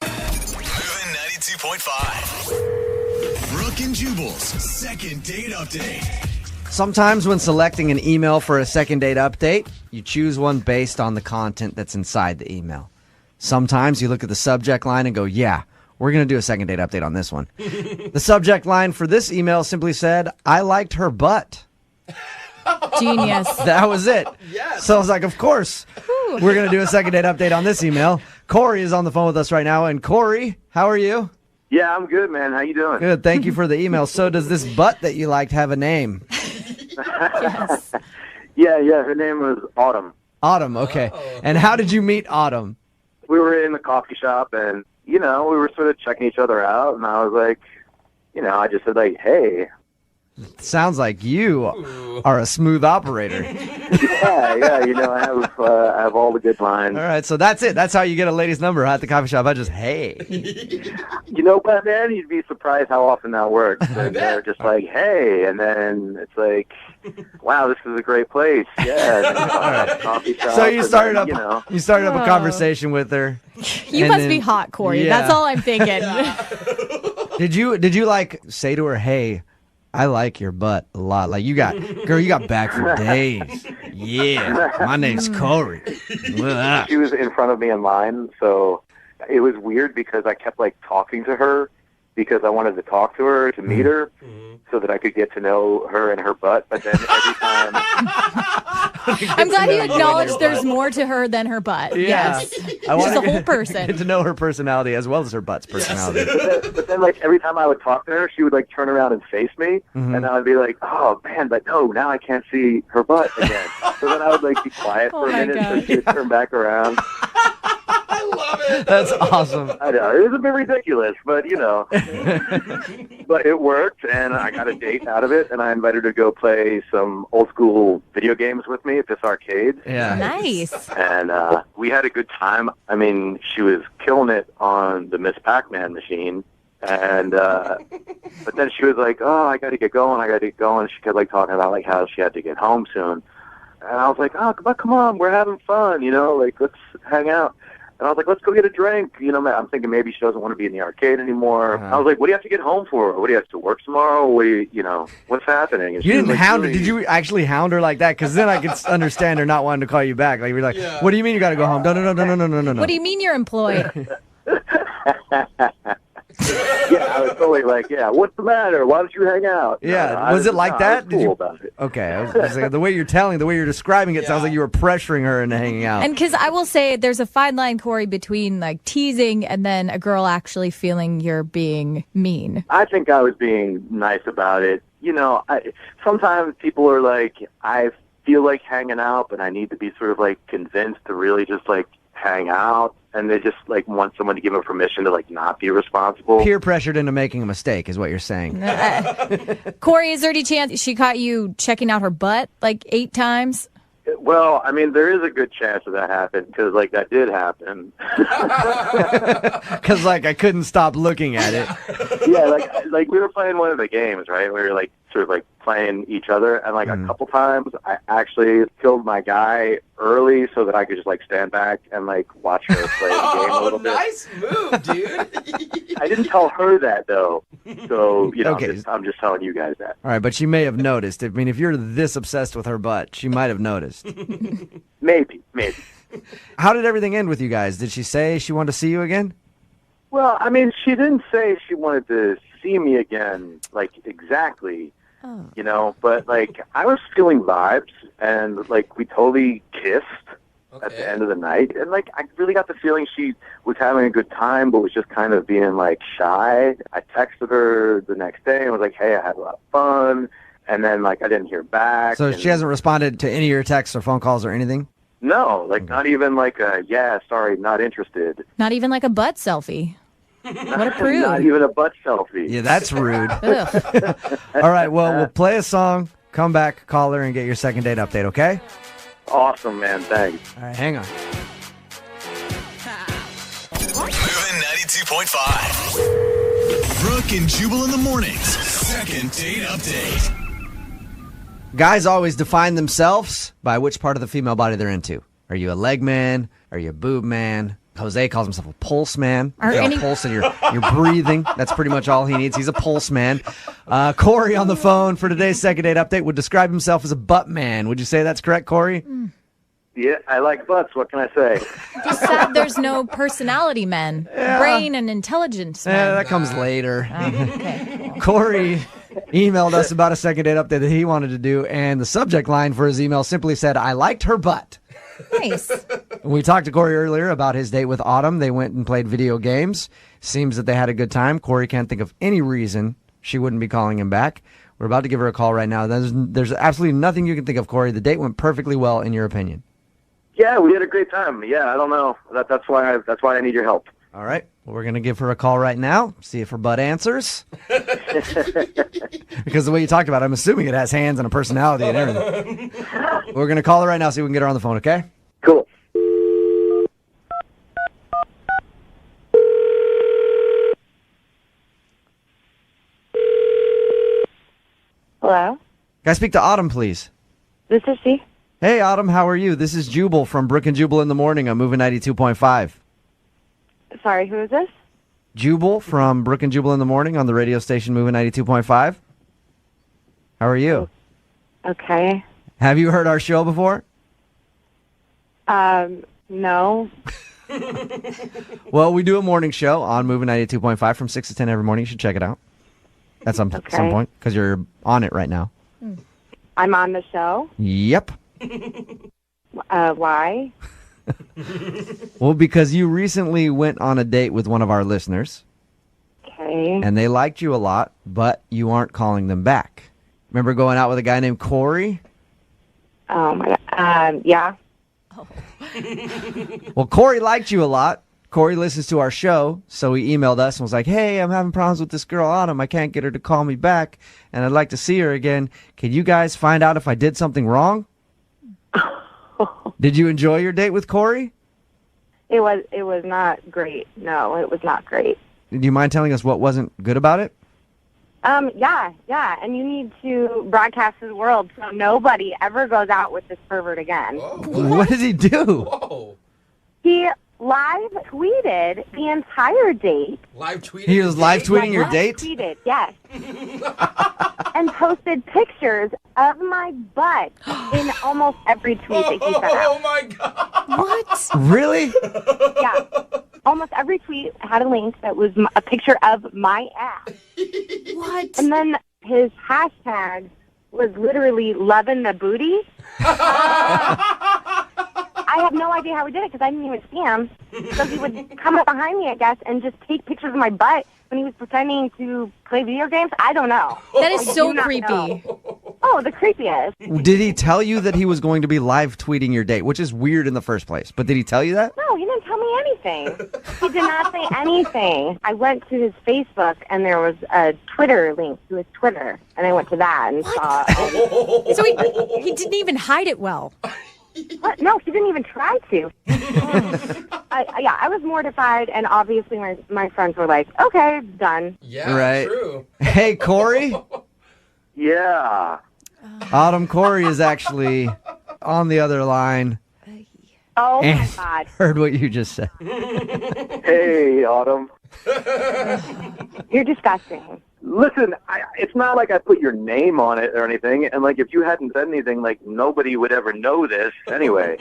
Moving 92.5. Brooke and Jubal's second date update. Sometimes when selecting an email for a second date update, you choose one based on the content that's inside the email. Sometimes you look at the subject line and go, yeah, we're going to do a second date update on this one. The subject line for this email simply said, I liked her butt. Genius. That was it. Yes. So I was like, of course, we're going to do a second date update on this email. Corey is on the phone with us right now. And Corey, how are you? Yeah, I'm good, man. How you doing? Good. Thank you for the email. So does this butt that you liked have a name? Yes. Yeah. Her name was Autumn. Autumn, okay. And how did you meet Autumn? We were in the coffee shop, and we were sort of checking each other out. And I was like, I just said like, hey. Sounds like you are a smooth operator. Yeah. I have all the good lines. All right, so that's it. That's how you get a lady's number at the coffee shop. I just, hey. You know what, man? You'd be surprised how often that works. And they're just like, hey, and then it's like, wow, this is a great place. Yeah. Coffee shop. So you started up, then, you started up a conversation with her. You must be hot, Corey. Yeah. That's all I'm thinking. Did you like say to her, hey, I like your butt a lot. Like you got back for days. Yeah, my name's Corey. She was in front of me in line, so it was weird because I kept like talking to her because I wanted to talk to her to meet her so that I could get to know her and her butt. But then every time, I'm glad you acknowledged there's more to her than her butt. Yeah. Yes, I she's a whole person. Get to know her personality as well as her butt's personality. but then like every time I would talk to her, she would like turn around and face me, and I would be like, "Oh man, but no, now I can't see her butt again." So then I would like be quiet for a minute, so she would turn back around. I love it. That's awesome. I know it was a bit ridiculous, but but it worked, and I got a date out of it, and I invited her to go play some old school video games with me at this arcade. Yeah, nice. And we had a good time. I mean, she was killing it on the Miss Pac-Man machine, and but then she was like, "Oh, I got to get going." She kept like talking about like how she had to get home soon, and I was like, "Oh, come on, we're having fun, like let's hang out." And I was like, let's go get a drink. I'm thinking maybe she doesn't want to be in the arcade anymore. I was like, what do you have to get home for? What do you have to work tomorrow? What's happening? And you didn't like, hound her. Did you actually hound her like that? Because then I could understand her not wanting to call you back. Like, you're like, what do you mean you got to go home? No. What do you mean you're employed? Yeah, I was totally like, yeah, what's the matter? Why don't you hang out? Yeah, was it like that? I was cool about it. Okay, I was just like, the way you're describing it sounds like you were pressuring her into hanging out. And because I will say there's a fine line, Corey, between like teasing and then a girl actually feeling you're being mean. I think I was being nice about it. Sometimes people are like, I feel like hanging out, but I need to be sort of like convinced to really just like hang out. And they just like want someone to give them permission to like not be responsible. Peer pressured into making a mistake is what you're saying. Corey, is there any chance she caught you checking out her butt like 8 times? Well, I mean, there is a good chance that happened because, like, that did happen. Because, like, I couldn't stop looking at it. Yeah, like we were playing one of the games, right? We were, like, sort of, like, playing each other. And, like, a couple times I actually killed my guy early so that I could just, like, stand back and, like, watch her play the game a little bit. Nice move, dude. I didn't tell her that, though. So, Okay. I'm just telling you guys that. All right, but she may have noticed. I mean, if you're this obsessed with her butt, she might have noticed. Maybe. How did everything end with you guys? Did she say she wanted to see you again? Well, I mean, she didn't say she wanted to see me again, like, exactly, but, like, I was feeling vibes, and, like, we totally kissed at the end of the night, and, like, I really got the feeling she was having a good time, but was just kind of being, like, shy. I texted her the next day and was like, hey, I had a lot of fun, and then, like, I didn't hear back. So she hasn't responded to any of your texts or phone calls or anything? No, like, not even, like, yeah, sorry, not interested. Not even like a butt selfie. What a prude. Not even a butt selfie. Yeah, that's rude. All right, well, we'll play a song, come back, call her, and get your second date update, okay? Awesome, man. Thanks. All right, hang on. Moving 92.5. Brooke and Jubal in the mornings. Second date update. Guys always define themselves by which part of the female body they're into. Are you a leg man? Are you a boob man? Jose calls himself a pulse man. You got a pulse and you're breathing. That's pretty much all he needs. He's a pulse man. Corey on the phone for today's second date update would describe himself as a butt man. Would you say that's correct, Corey? Yeah, I like butts. What can I say? Just said there's no personality men. Brain and intelligence men. Yeah, that comes later. Okay. Corey emailed us about a second date update that he wanted to do, and the subject line for his email simply said, I liked her butt. Nice. We talked to Corey earlier about his date with Autumn. They went and played video games. Seems that they had a good time. Corey can't think of any reason she wouldn't be calling him back. We're about to give her a call right now. There's absolutely nothing you can think of, Corey. The date went perfectly well, in your opinion. Yeah, we had a great time. Yeah, I don't know. That's why I need your help. All right. Well, we're going to give her a call right now, see if her butt answers. Because the way you talked about it, I'm assuming it has hands and a personality and everything. We're going to call her right now, see if we can get her on the phone, okay? Cool. Hello? Can I speak to Autumn, please? This is she. Hey, Autumn, how are you? This is Jubal from Brooke and Jubal in the Morning. I'm moving 92.5. Sorry, who is this? Jubal from Brooke and Jubal in the Morning on the radio station Moving 92.5. How are you? Okay. Have you heard our show before? No. Well, we do a morning show on Moving 92.5 from 6 to 10 every morning. You should check it out at some point because you're on it right now. I'm on the show? Yep. Why? Well, because you recently went on a date with one of our listeners. Okay. And they liked you a lot, but you aren't calling them back. Remember going out with a guy named Corey? Oh, my God. Yeah. Well, Corey liked you a lot. Corey listens to our show, so he emailed us and was like, hey, I'm having problems with this girl, Autumn. I can't get her to call me back, and I'd like to see her again. Can you guys find out if I did something wrong? Did you enjoy your date with Corey? It was not great. No, it was not great. Do you mind telling us what wasn't good about it? Yeah, and you need to broadcast to the world so nobody ever goes out with this pervert again. What did he do? Whoa. He live tweeted the entire date. Live tweeted? He was live tweeting your date? Tweeted, yes. And posted pictures of my butt in almost every tweet that he sent out. Oh, my God. What? Really? Yeah. almost every tweet had a link that was a picture of my ass. What? And then his hashtag was literally loving the booty. I have no idea how he did it because I didn't even see him. So he would come up behind me, I guess, and just take pictures of my butt when he was pretending to play video games. I don't know. That is I so do not creepy. know. Oh, the creepiest. Did he tell you that he was going to be live tweeting your date, which is weird in the first place? But did he tell you that? No, he didn't tell me anything. He did not say anything. I went to his Facebook, and there was a Twitter link to his Twitter, and I went to that and saw. So he didn't even hide it well. What? No, he didn't even try to. I was mortified, and obviously my friends were like, okay, done. Yeah, Right. true. Hey, Corey. Yeah. Autumn, Corey is actually on the other line. Oh, my And God. heard what you just said. Hey, Autumn. You're disgusting. Listen, it's not like I put your name on it or anything, and like if you hadn't said anything, like nobody would ever know this anyway.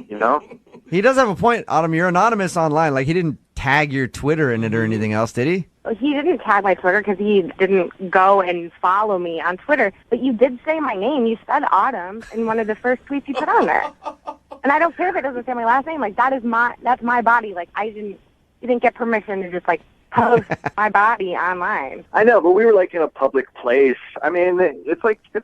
You know? He does have a point, Autumn. You're anonymous online. Like, he didn't tag your Twitter in it or anything else, did he? He didn't tag my Twitter because he didn't go and follow me on Twitter. But you did say my name. You said Autumn in one of the first tweets you put on there. And I don't care if it doesn't say my last name. Like, that's my body. Like, you didn't get permission to just, like, post my body online. I know, but we were like in a public place. I mean, it's like you're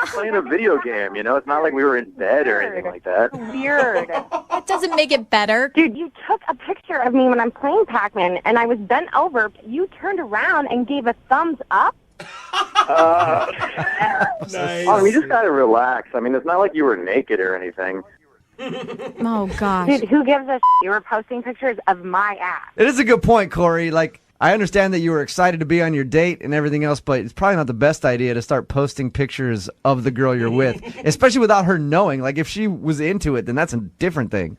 playing a video game, you know? It's not like we were in bed or anything like that. Weird. That doesn't make it better. Dude, you took a picture of me when I'm playing Pac-Man, and I was bent over. You turned around and gave a thumbs up? Nice. Oh, you just gotta relax. I mean, it's not like you were naked or anything. Oh, gosh. Dude, who gives a shit? You were posting pictures of my ass. It is a good point, Corey. Like, I understand that you were excited to be on your date and everything else, but it's probably not the best idea to start posting pictures of the girl you're with, especially without her knowing. Like, if she was into it, then that's a different thing.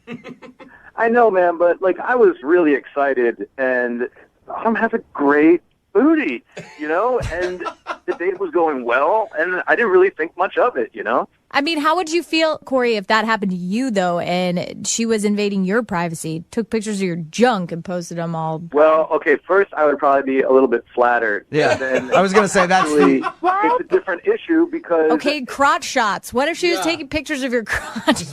I know, man, but like I was really excited, and Autumn has a great booty, you know, and the date was going well, and I didn't really think much of it, you know. I mean, how would you feel, Corey, if that happened to you, though, and she was invading your privacy, took pictures of your junk and posted them all? Well, okay, first I would probably be a little bit flattered. Yeah, then I was going to say that's it's a different issue because... Okay, crotch shots. What if she was taking pictures of your crotch?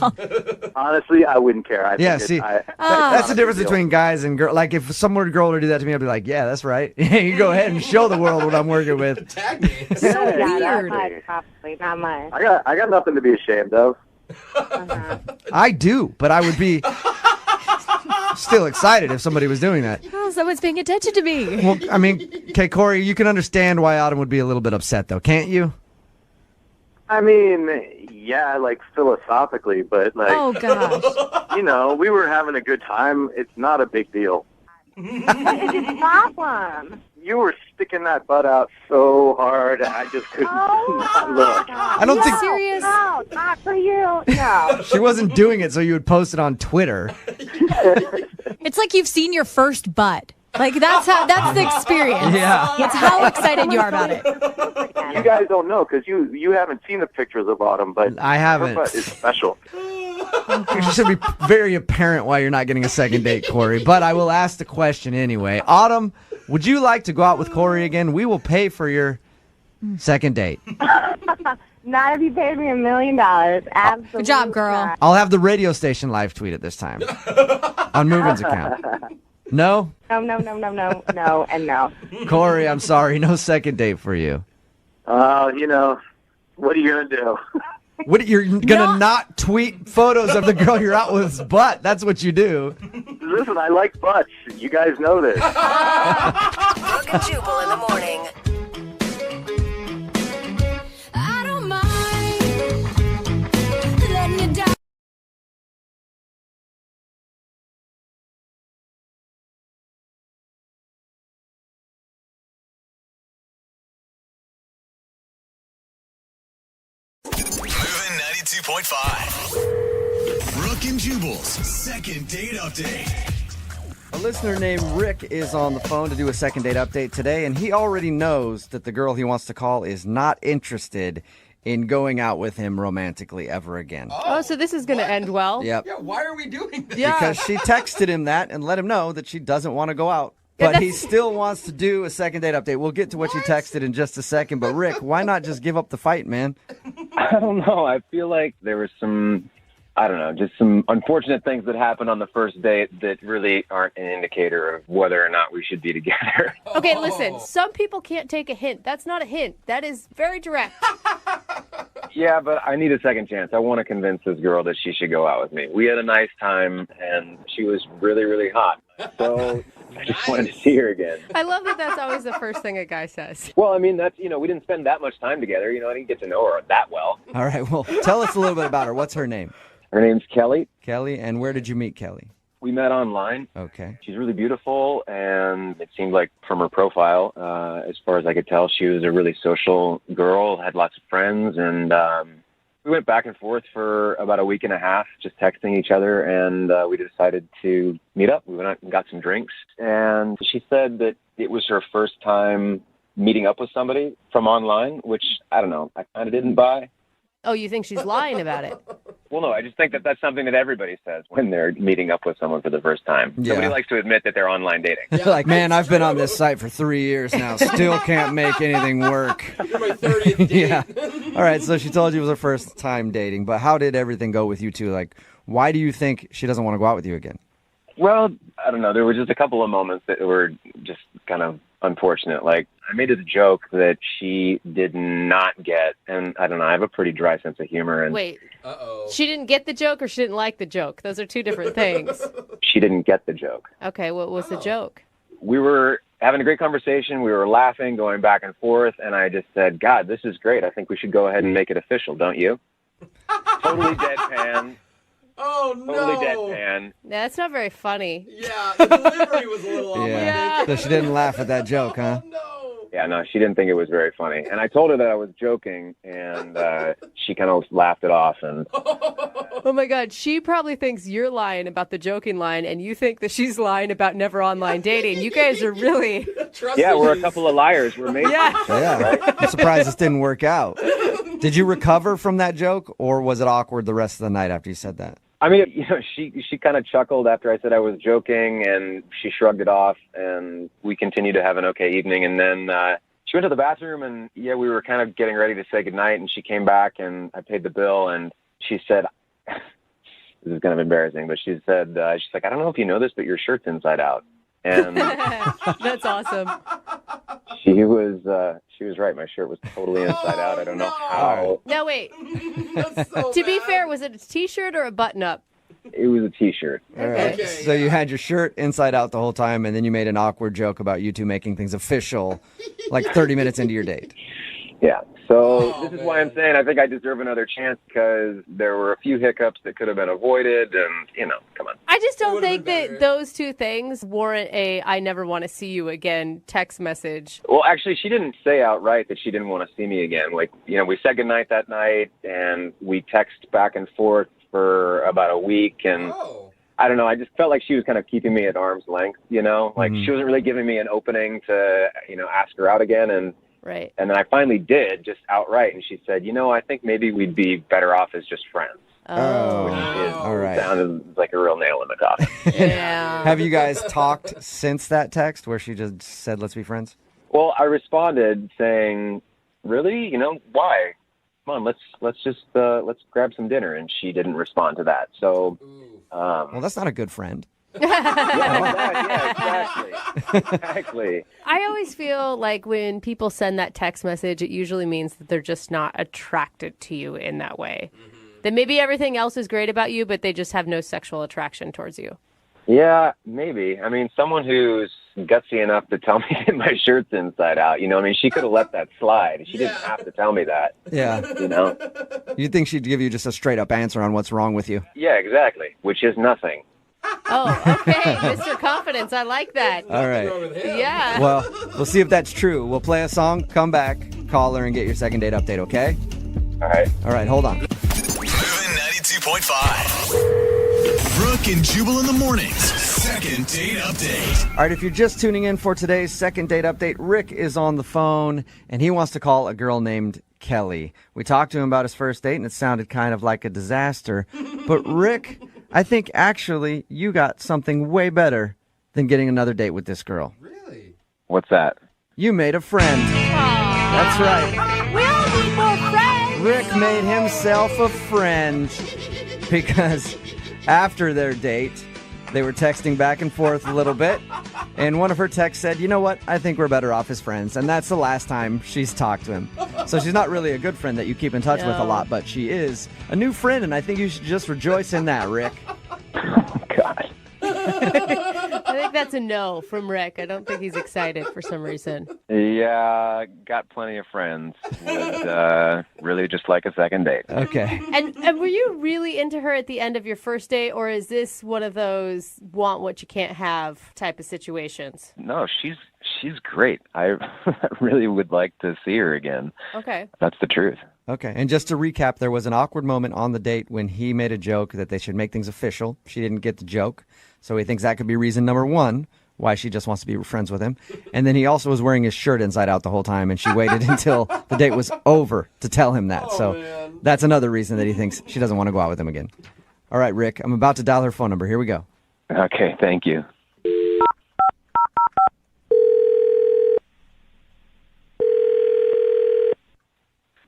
Honestly, I wouldn't care. That's the difference between guys and girls. Like, if some girl were to do that to me, I'd be like, yeah, that's right. You go ahead and show the world what I'm working with. Tag me. So Yeah, weird. probably not much. I got nothing to be ashamed of. I do, but I would be still excited if somebody was doing that. Oh, someone's paying attention to me. Well, I mean, okay, Corey, you can understand why Autumn would be a little bit upset, though, can't you? I mean, yeah, like philosophically, but like, Oh, gosh. you know, we were having a good time. It's not a big deal. What is your problem? You were sticking that butt out so hard, I just couldn't not look. I don't think serious? No, not for you. No. she wasn't doing it so you would post it on Twitter. It's like you've seen your first butt. Like, that's the experience. Yeah. It's how excited you are about it. You guys don't know because you haven't seen the pictures of Autumn, but I haven't. her butt is special. It should be very apparent why you're not getting a second date, Corey. But I will ask the question anyway. Autumn, would you like to go out with Corey again? We will pay for your second date. Not if you paid me $1 million. Absolutely. Good job, girl. not. I'll have the radio station live tweet it this time on Movin's account. No? No, and no. Corey, I'm sorry. No second date for you. You know, what are you going to do? What, you're going to not tweet photos of the girl you're out with's butt. That's what you do. Listen, I like butts. You guys know this. Brooke and Jubal in the morning. I don't mind letting you down. Moving 92.5. Brooke and Jubal's second date update. A listener named Rick is on the phone to do a second date update today, and he already knows that the girl he wants to call is not interested in going out with him romantically ever again. Oh, so this is going to end well. Yep. Yeah, why are we doing this? Because she texted him that and let him know that she doesn't want to go out. But he still wants to do a second date update. We'll get to what you texted in just a second. But, Rick, why not just give up the fight, man? I don't know. I feel like there was some, I don't know, just some unfortunate things that happened on the first date that really aren't an indicator of whether or not we should be together. Okay, listen. Some people can't take a hint. That's not a hint. That is very direct. Yeah, but I need a second chance. I want to convince this girl that she should go out with me. We had a nice time, and she was really, really hot. So I just wanted to see her again. I love that that's always the first thing a guy says. Well, I mean, that's, we didn't spend that much time together. I didn't get to know her that well. All right, well, tell us a little bit about her. What's her name? Her name's Kelly. Kelly, and where did you meet Kelly? We met online. Okay. She's really beautiful, and it seemed like from her profile, as far as I could tell, she was a really social girl, had lots of friends, and we went back and forth for about a week and a half, just texting each other, and we decided to meet up. We went out and got some drinks, and she said that it was her first time meeting up with somebody from online, which, I don't know, I kind of didn't buy. Oh, you think she's lying about it? Well, no, I just think that that's something that everybody says when they're meeting up with someone for the first time. Yeah. Nobody likes to admit that they're online dating. Like, man, I've been on this site for 3 years now. Still can't make anything work. You're my 30th date. Yeah. All right, so she told you it was her first time dating, but how did everything go with you two? Like, why do you think she doesn't want to go out with you again? Well, I don't know. There were just a couple of moments that were just kind of unfortunate. Like, I made it a joke that she did not get, and I don't know, I have a pretty dry sense of humor. And Wait, she didn't get the joke or she didn't like the joke? Those are two different things. She didn't get the joke. Okay, what was the joke? We were having a great conversation. We were laughing, going back and forth, and I just said, God, this is great. I think we should go ahead and make it official, don't you? Totally deadpan. Oh, no. Totally deadpan. That's not very funny. Yeah, the delivery was a little off. Yeah. So she didn't laugh at that joke, huh? Yeah, no, she didn't think it was very funny. And I told her that I was joking, and she kind of laughed it off. And oh, my God. She probably thinks you're lying about the joking line, and you think that she's lying about never online dating. You guys are really... Yeah, we're a couple of liars. We're amazing. Yeah. Right? I'm surprised this didn't work out. Did you recover from that joke, or was it awkward the rest of the night after you said that? I mean, she kind of chuckled after I said I was joking, and she shrugged it off, and we continued to have an okay evening. And then she went to the bathroom, and we were kind of getting ready to say goodnight, and she came back, and I paid the bill, and she said, this is kind of embarrassing, but she said, she's like, I don't know if you know this, but your shirt's inside out. And that's awesome. She was right. My shirt was totally inside out. I don't know how. No, wait. To be fair, was it a T-shirt or a button-up? It was a T-shirt. All right. So you had your shirt inside out the whole time, and then you made an awkward joke about you two making things official like 30 minutes into your date. Yeah. So this is why I'm saying I think I deserve another chance, because there were a few hiccups that could have been avoided, and, come on. I just don't think that those two things warrant a I never want to see you again text message. Well, actually, she didn't say outright that she didn't want to see me again. Like, we said goodnight that night, and we text back and forth for about a week, and I don't know, I just felt like she was kind of keeping me at arm's length, Like, she wasn't really giving me an opening to, ask her out again, and right. And then I finally did, just outright, and she said, I think maybe we'd be better off as just friends. Oh. Which is, all right. sounded like a real nail in the coffin. Yeah. Have you guys talked since that text where she just said, let's be friends? Well, I responded saying, really? Why? Come on, let's grab some dinner. And she didn't respond to that. So, well, that's not a good friend. Exactly. I always feel like when people send that text message, it usually means that they're just not attracted to you in that way. That maybe everything else is great about you, but they just have no sexual attraction towards you. Yeah, maybe. I mean, someone who's gutsy enough to tell me that my shirt's inside out, she could have let that slide. She didn't have to tell me that. Yeah. You'd think she'd give you just a straight up answer on what's wrong with you. Yeah, exactly. Which is nothing. Oh, okay. Mr. Confidence. I like that. All right. Yeah. Well, we'll see if that's true. We'll play a song, come back, call her, and get your second date update, okay? All right. All right, hold on. Moving 92.5. Brooke and Jubal in the mornings. Second date update. All right, if you're just tuning in for today's second date update, Rick is on the phone, and he wants to call a girl named Kelly. We talked to him about his first date, and it sounded kind of like a disaster. But Rick, I think actually you got something way better than getting another date with this girl. What's that? You made a friend. That's right. We all need more friends. Rick made himself a friend because after their date, they were texting back and forth a little bit. And one of her texts said, you know what? I think we're better off as friends. And that's the last time she's talked to him. So she's not really a good friend that you keep in touch with a lot, but she is a new friend. And I think you should just rejoice in that, Rick. God. I think that's a no from Rick. I don't think he's excited for some reason. Yeah, got plenty of friends. Would really just like a second date. Okay. And were you really into her at the end of your first date, or is this one of those want what you can't have type of situations? No, she's great. I really would like to see her again. Okay. That's the truth. Okay, and just to recap, there was an awkward moment on the date when he made a joke that they should make things official. She didn't get the joke, so he thinks that could be reason number one why she just wants to be friends with him. And then he also was wearing his shirt inside out the whole time, and she waited until the date was over to tell him that. That's another reason that he thinks she doesn't want to go out with him again. All right, Rick, I'm about to dial her phone number. Here we go. Okay, thank you.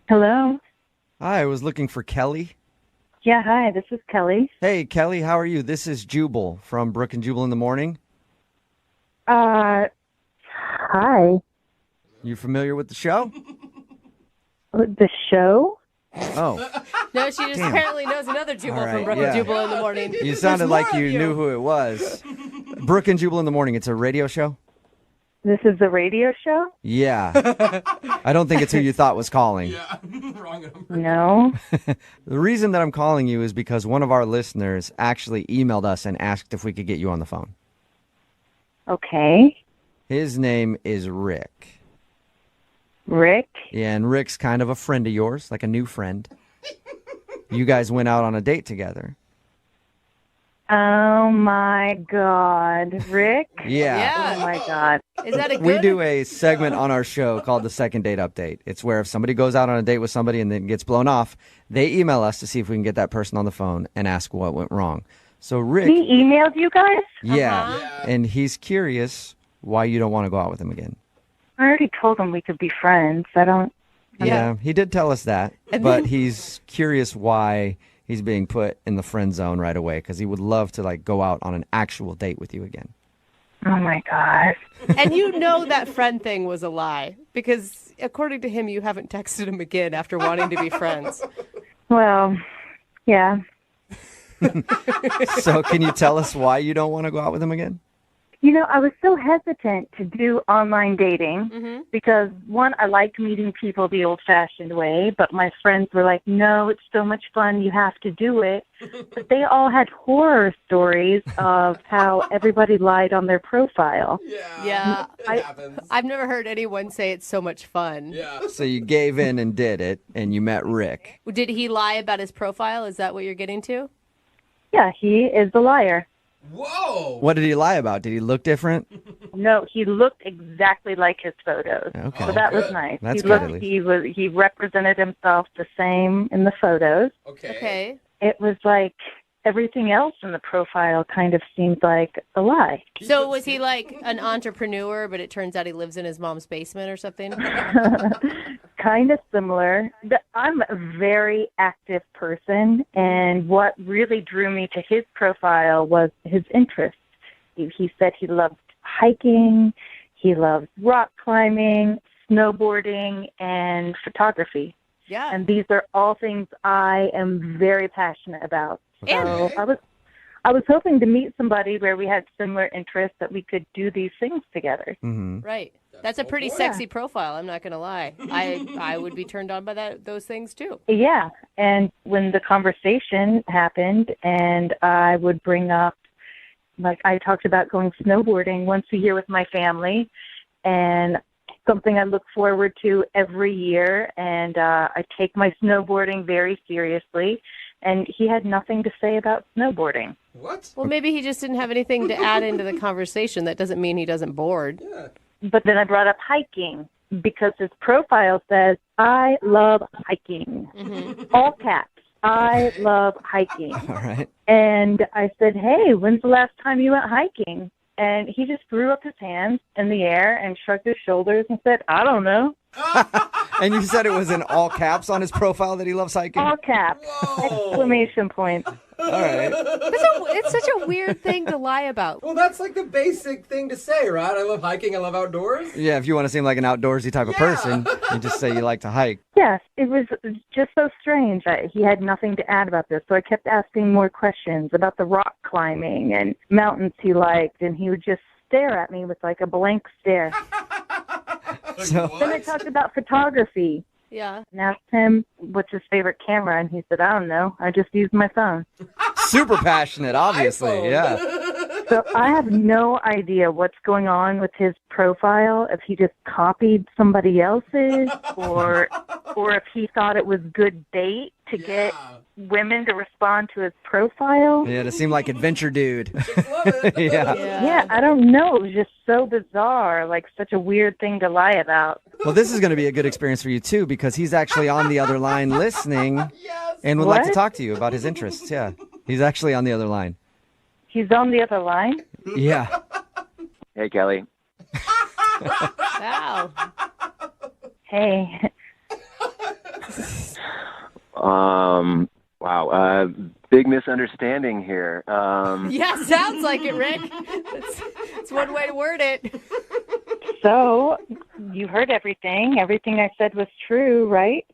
Hello. Hi, I was looking for Kelly. Yeah, hi, this is Kelly. Hey, Kelly, how are you? This is Jubal from Brooke and Jubal in the Morning. Hi. You familiar with the show? The show? Oh. No, she just apparently knows another Jubal from Brooke and Jubal in the Morning. You sounded like you knew who it was. Brooke and Jubal in the Morning. It's a radio show? This is the radio show? Yeah. I don't think it's who you thought was calling. Yeah, wrong number. No. The reason that I'm calling you is because one of our listeners actually emailed us and asked if we could get you on the phone. Okay. His name is Rick. Rick? Yeah, and Rick's kind of a friend of yours, like a new friend. You guys went out on a date together. Oh my God, Rick? Yeah. Oh my God. Is that a good? We do a segment on our show called the Second Date Update. It's where if somebody goes out on a date with somebody and then gets blown off, they email us to see if we can get that person on the phone and ask what went wrong. So Rick, He emailed you guys? yeah, and he's curious why you don't want to go out with him again. I already told him we could be friends. Yeah, he did tell us that, but he's curious why he's being put in the friend zone right away because he would love to go out on an actual date with you again. Oh my God. And you know that friend thing was a lie because according to him, you haven't texted him again after wanting to be friends. Well, yeah. So can you tell us why you don't want to go out with him again? You know, I was so hesitant to do online dating because, one, I liked meeting people the old-fashioned way, but my friends were like, no, it's so much fun, you have to do it. But they all had horror stories of how everybody lied on their profile. Yeah, I've never heard anyone say it's so much fun. Yeah. So you gave in and did it, and you met Rick. Did he lie about his profile? Is that what you're getting to? Yeah, he is the liar. Whoa! What did he lie about? Did he look different? No, he looked exactly like his photos. Okay. So that was nice. That's he good, at least. He represented himself the same in the photos. Okay. It was like everything else in the profile kind of seemed like a lie. So was he like an entrepreneur, but it turns out he lives in his mom's basement or something? Kind of similar. I'm a very active person, and what really drew me to his profile was his interests. He said he loved hiking, he loved rock climbing, snowboarding, and photography. Yeah. And these are all things I am very passionate about. So I was hoping to meet somebody where we had similar interests that we could do these things together. Mm-hmm. Right. That's a pretty sexy profile, I'm not going to lie. I would be turned on by those things too. Yeah. And when the conversation happened and I would bring up, like I talked about going snowboarding once a year with my family and something I look forward to every year. And I take my snowboarding very seriously. And he had nothing to say about snowboarding. What? Well, maybe he just didn't have anything to add into the conversation. That doesn't mean he doesn't bored. But then I brought up hiking, because his profile says, I love hiking. All caps. I love hiking. All right. And I said, hey, when's the last time you went hiking? And he just threw up his hands in the air and shrugged his shoulders and said, I don't know. And you said it was in all caps on his profile that he loves hiking? All caps. Exclamation point. All right. It's such a weird thing to lie about. Well, that's like the basic thing to say, right? I love hiking. I love outdoors. Yeah, if you want to seem like an outdoorsy type of person, you just say you like to hike. Yes, it was just so strange. He had nothing to add about this, so I kept asking more questions about the rock climbing and mountains he liked, and he would just stare at me with like a blank stare. Then I talked about photography. Yeah. And asked him what's his favorite camera, and he said, I don't know. I just use my phone. Super passionate, obviously. Yeah. So I have no idea what's going on with his profile, if he just copied somebody else's or if he thought it was good bait to get women to respond to his profile. Yeah, to seem like adventure dude. Yeah, I don't know. It was just so bizarre, like such a weird thing to lie about. Well, this is going to be a good experience for you, too, because he's actually on the other line listening and would like to talk to you about his interests. Yeah, he's actually on the other line. He's on the other line? Yeah. Hey, Kelly. Wow. Hey. Wow. Big misunderstanding here. Yeah, sounds like it, Rick. It's one way to word it. So, you heard everything. Everything I said was true, right?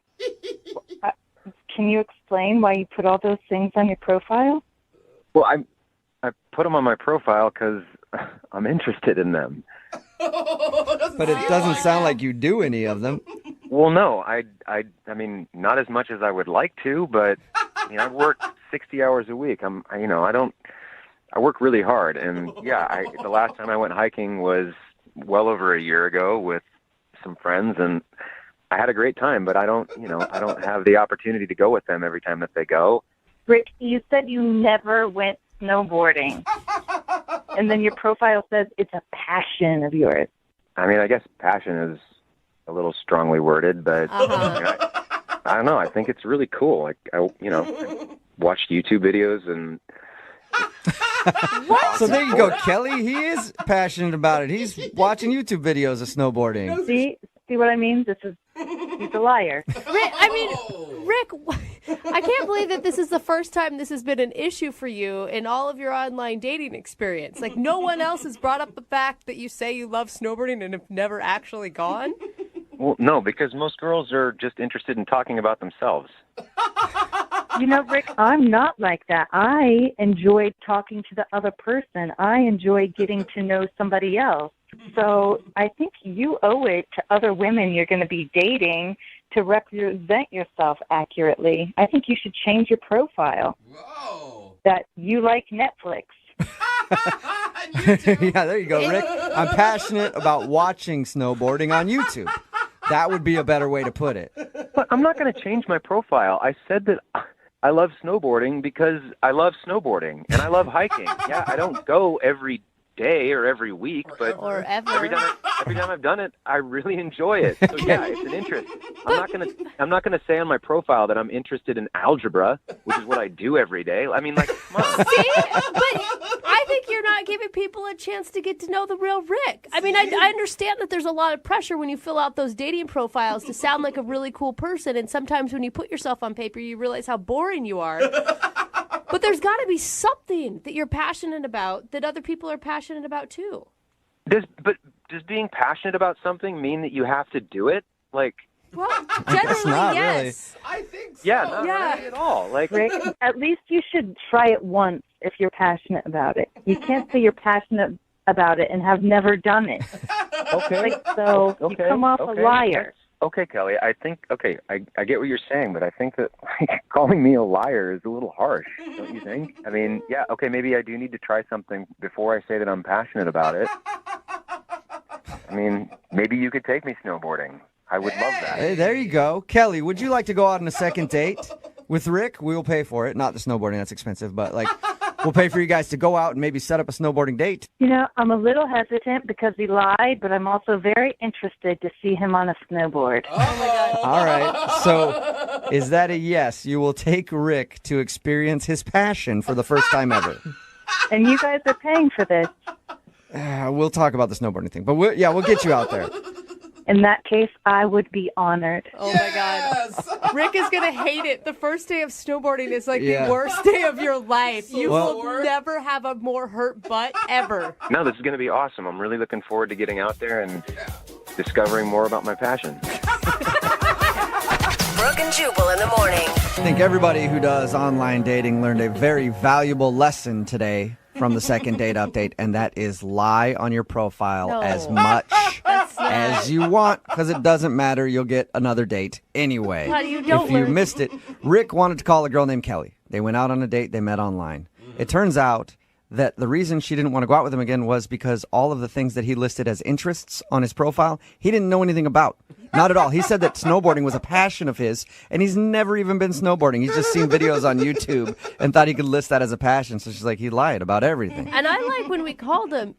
Can you explain why you put all those things on your profile? Well, I put them on my profile because I'm interested in them. But it doesn't sound like you do any of them. Well, no, I mean, not as much as I would like to, but I mean, I work 60 hours a week. I work really hard, and yeah, the last time I went hiking was well over a year ago with some friends, and I had a great time. But I don't have the opportunity to go with them every time that they go. Rick, you said you never went snowboarding, and then your profile says it's a passion of yours. I mean, I guess passion is a little strongly worded, but I don't know. I think it's really cool. Like, I watched YouTube videos and. What? So there you go, Kelly. He is passionate about it. He's watching YouTube videos of snowboarding. See what I mean? He's a liar. Rick, I can't believe that this is the first time this has been an issue for you in all of your online dating experience. Like, no one else has brought up the fact that you say you love snowboarding and have never actually gone? Well, no, because most girls are just interested in talking about themselves. You know, Rick, I'm not like that. I enjoy talking to the other person. I enjoy getting to know somebody else. So I think you owe it to other women you're going to be dating to represent yourself accurately. I think you should change your profile. Whoa. That you like Netflix. Yeah, there you go, Rick. I'm passionate about watching snowboarding on YouTube. That would be a better way to put it. But I'm not going to change my profile. I said that I love snowboarding because I love snowboarding and I love hiking. Yeah, I don't go every day or every week, but every time I've done it, I really enjoy it. So yeah, it's an interest. I'm not gonna say on my profile that I'm interested in algebra, which is what I do every day. I mean, like, come on. See, but I think you're not giving people a chance to get to know the real Rick. I mean, I understand that there's a lot of pressure when you fill out those dating profiles to sound like a really cool person, and sometimes when you put yourself on paper, you realize how boring you are. But there's got to be something that you're passionate about that other people are passionate about too. Does being passionate about something mean that you have to do it? Like, well, generally, yes. Really. I think so. Yeah, not really at all. Like, Rick, at least you should try it once if you're passionate about it. You can't say you're passionate about it and have never done it. Okay. You come off a liar. Okay, Kelly, I get what you're saying, but I think that calling me a liar is a little harsh, don't you think? I mean, yeah, okay, maybe I do need to try something before I say that I'm passionate about it. I mean, maybe you could take me snowboarding. I would love that. Hey, there you go. Kelly, would you like to go out on a second date with Rick? We will pay for it. Not the snowboarding, that's expensive, but like We'll pay for you guys to go out and maybe set up a snowboarding date. You know, I'm a little hesitant because he lied, but I'm also very interested to see him on a snowboard. Oh my God. All right. So is that a yes? You will take Rick to experience his passion for the first time ever. And you guys are paying for this. We'll talk about the snowboarding thing. But we'll get you out there. In that case, I would be honored. Oh my God. Rick is going to hate it. The first day of snowboarding is like Yeah. the worst day of your life. You Well- will never have a more hurt butt ever. No, this is going to be awesome. I'm really looking forward to getting out there and discovering more about my passion. Brooke and Jubal in the morning. I think everybody who does online dating learned a very valuable lesson today from the second date update, and that is lie on your profile No. as much That's not. as you want, because it doesn't matter. You'll get another date anyway. How do you don't If you learn? missed it, Rick wanted to call a girl named Kelly. They went out on a date. They met online. It turns out that the reason she didn't want to go out with him again was because all of the things that he listed as interests on his profile, he didn't know anything about. Not at all. He said that snowboarding was a passion of his, and he's never even been snowboarding. He's just seen videos on YouTube and thought he could list that as a passion. So she's like, he lied about everything. And I like when we called him,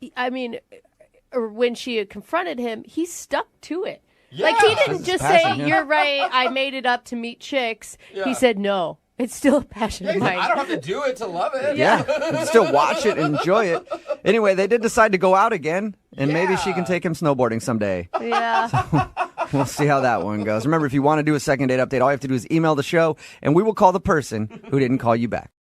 or when she had confronted him, he stuck to it. Like, he didn't That's his just passion, say, yeah. "You're right, I made it up to meet chicks." Yeah. He said, "No, it's still a passion of I mine." don't have to do it to love it. Yeah, you can still watch it and enjoy it. Anyway, they did decide to go out again, and maybe she can take him snowboarding someday. Yeah. We'll see how that one goes. Remember, if you want to do a second date update, all you have to do is email the show, and we will call the person who didn't call you back.